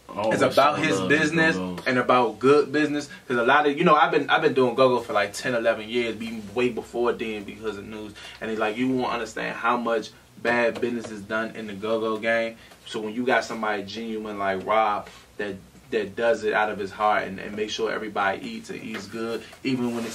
Always it's about show his love to business Go-Go's. and about good business. Because a lot of, I've been doing go-go for like 10, 11 years, even way before then because of Newz. And it's like, you won't understand how much bad business is done in the go-go game. So when you got somebody genuine like Rob that does it out of his heart and make sure everybody eats and eats good, even when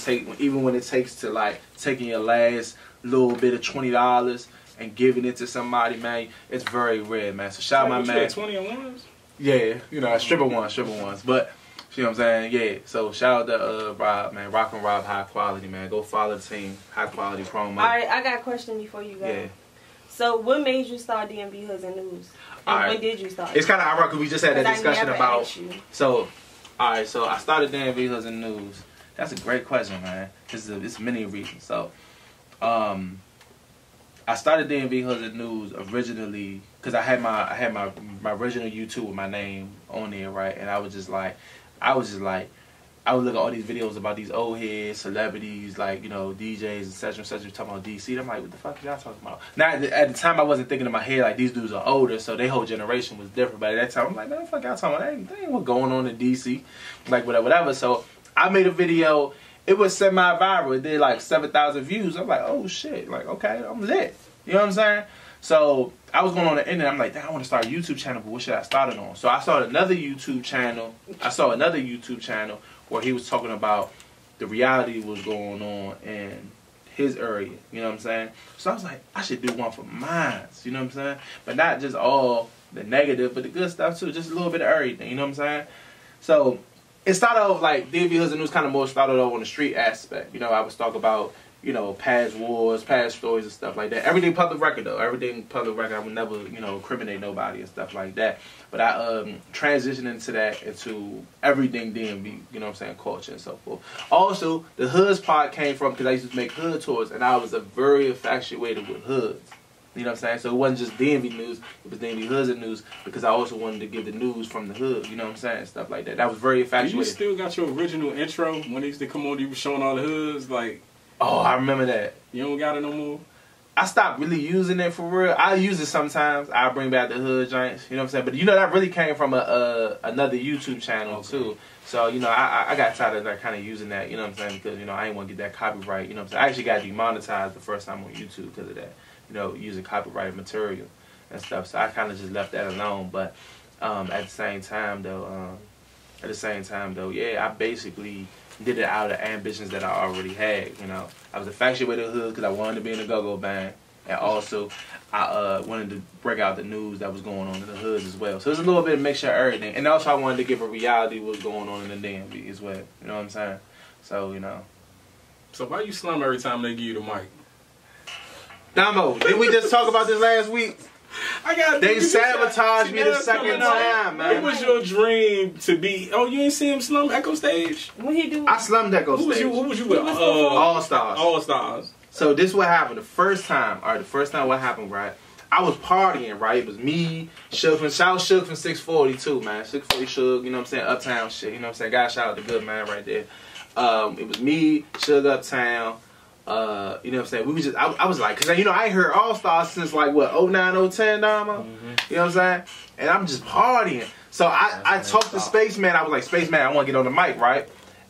it takes to like taking your last little bit of $20 and giving it to somebody, man, it's very rare, man. So shout out my man. 20 and ones? Yeah, stripper ones. But, you know what I'm saying? Yeah, so shout out to Rob, man. Rock and Rob, high quality, man. Go follow the team. High quality promo. Alright, I got a question before you go. Yeah. So what made you start DMV Hoodz and Newz? And Alright. when did you start? It's kind of ironic because we just had that 'Cause I discussion never about. asked you. So, alright, so I started DMV Hoodz and Newz. That's a great question, man. It's many reasons. So, I started DMV Hoodz and Newz originally because I had my original YouTube with my name on there, right? And I would look at all these videos about these old heads, celebrities, like, DJs, etc., talking about DC. And I'm like, what the fuck are y'all talking about? Now, at the time, I wasn't thinking in my head, like, these dudes are older, so their whole generation was different. But at that time, I'm like, man, what the fuck y'all talking about? There ain't what's going on in DC. Like, whatever. So, I made a video. It was semi-viral. It did, like, 7,000 views. I'm like, oh, shit. Like, okay, I'm lit. You know what I'm saying? So, I was going on the internet. I'm like, damn, I want to start a YouTube channel, but what should I start it on? So, I started another YouTube channel. Where he was talking about the reality was going on in his area, you know what I'm saying? So I was like, I should do one for mine, you know what I'm saying? But not just all the negative, but the good stuff too, just a little bit of everything, you know what I'm saying? So it started off like DMV Hoodz and Newz kind of more started off on the street aspect. I was talking about, past wars, past stories and stuff like that. Everything public record though. Everything public record. I would never, incriminate nobody and stuff like that. But I transitioned into everything DMV, culture and so forth. Also, the Hoodz part came from because I used to make hood tours and I was very infatuated with hoods. You know what I'm saying? So it wasn't just DMV news, it was DMV Hoods and news because I also wanted to give the news from the hood, you know what I'm saying? Stuff like that. That was very infatuated. You still got your original intro when they used to come on, you were showing all the hoods, like... Oh, I remember that. You don't got it no more? I stopped really using it for real. I use it sometimes. I bring back the hood joints, you know what I'm saying? But you know, that really came from another YouTube channel too. So, you know, I got tired of like, kind of using that, you know what I'm saying? Because, you know, I didn't want to get that copyright, you know what I'm saying? I actually got demonetized the first time on YouTube because of that. You know, using copyrighted material and stuff. So I kind of just left that alone. But at the same time, though, yeah, I basically did it out of ambitions that I already had. You know, I was infatuated with the hood because I wanted to be in a go-go band, and also I wanted to break out the news that was going on in the hoods as well. So there's a little bit of mixture of everything, and also I wanted to give a reality of what's going on in the DMV as well. You know what I'm saying? So, you know. So why you slum every time they give you the mic? Damo, didn't we just talk about this last week? They sabotaged me the second time, man. What was your dream to be? Oh, you ain't see him slum Echo Stage? What he do? I slummed Echo Stage. Who was you with? All Stars. All Stars. So this what happened. The first time what happened, right? I was partying, right? It was me, Shook from 640 too, man. 640 Shook, you know what I'm saying? Uptown shit, you know what I'm saying? Gotta shout out the good man right there. It was me, Shook Uptown. You know what I'm saying? We was just, I was like, cause you know, I ain't heard All Stars since like what, 09, 010, Dama? You know what I'm saying? And I'm just partying. So I talked to Spaceman. I was like, Spaceman, I want to get on the mic, right?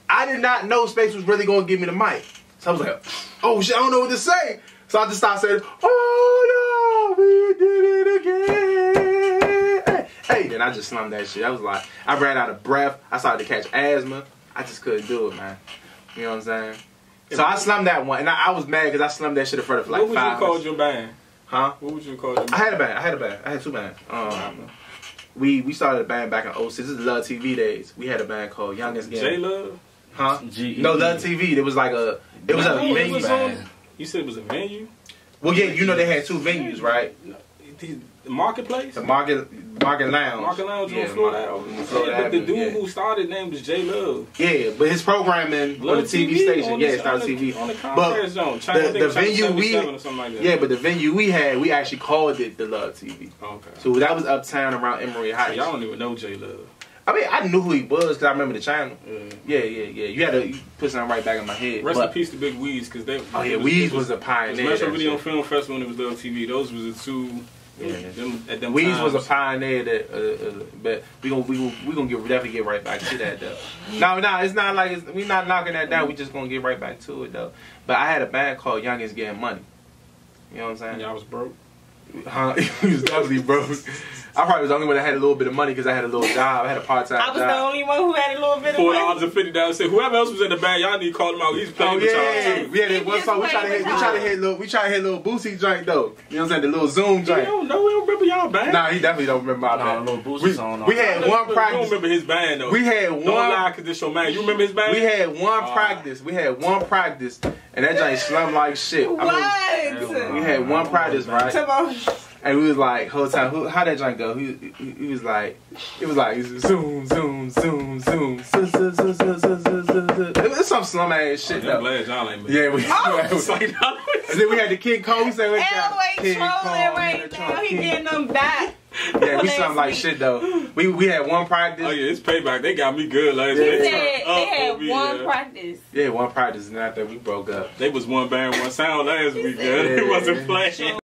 I did not know Space was really gonna give me the mic. So I was like, oh shit, I don't know what to say. So I just started saying, oh no, we did it again. Hey, then I just slummed that shit. I was like, I ran out of breath. I started to catch asthma. I just couldn't do it, man. You know what I'm saying? So I slummed that one, and I was mad because I slummed that shit in front of like 5 minutes. What would you call your band? Huh? What would you call your band? I had a band. I had 2 bands. We started a band back in 06. This is Love TV days. We had a band called Youngest Game. J-Love? Huh? No, Love TV. It was like a venue band. You said it was a venue? Well, yeah, you know they had 2 venues, right? The Marketplace? The Market Lounge. Market Lounge yeah, on Florida. But the dude who started name was J Love. Yeah, but his programming on the TV station, it started TV. On the Comcast zone. The venue but the venue we had, we actually called it the Love TV. Okay. So that was uptown around Emory Heights. So y'all don't even know J Love. I mean, I knew who he was because I remember the channel. Yeah. You had to put something right back in my head. Rest in peace to Big Weeds, because they. Oh yeah, Weeds was a pioneer. Metro Video Film Festival and it was Love TV. Those was the 2. Yeah. At them Weeds times. was a pioneer that, but we gonna definitely get right back to that though. No, it's not like we not knocking that down. We just gonna get right back to it though. But I had a band called Youngest Getting Money. You know what I'm saying? Y'all was broke. Huh? He was definitely broke. I probably was the only one that had a little bit of money because I had a little job. I had a part-time job. I was the only one who had a little bit of money. $4.50. Said whoever else was in the band, y'all need to call him out. He's playing with y'all. We had that one song. We try to hit little Boosie joint though. You know what I'm saying? The little Zoom joint. We don't remember y'all band. Nah, he definitely don't remember my band. Little Boosie song. We had one practice. You don't remember his band though. We had one. Don't lie, cause this your man. You remember his band? We had one practice. And that joint slummed like shit. What? We had one practice, right? And we was like, whole time, how that joint go? He was like, it was like, zoom, zoom, zoom, zoom. It was some slum ass shit though. Glad y'all ain't yeah, we. And then we had the King Cole. We said, Elway trolling right now. He getting them back. Yeah, we slummed like shit though. We had one practice. Oh yeah, it's payback. They got me good last He week. said they had one practice. Yeah, one practice, and after we broke up. They was one band, one sound last week. It wasn't playing.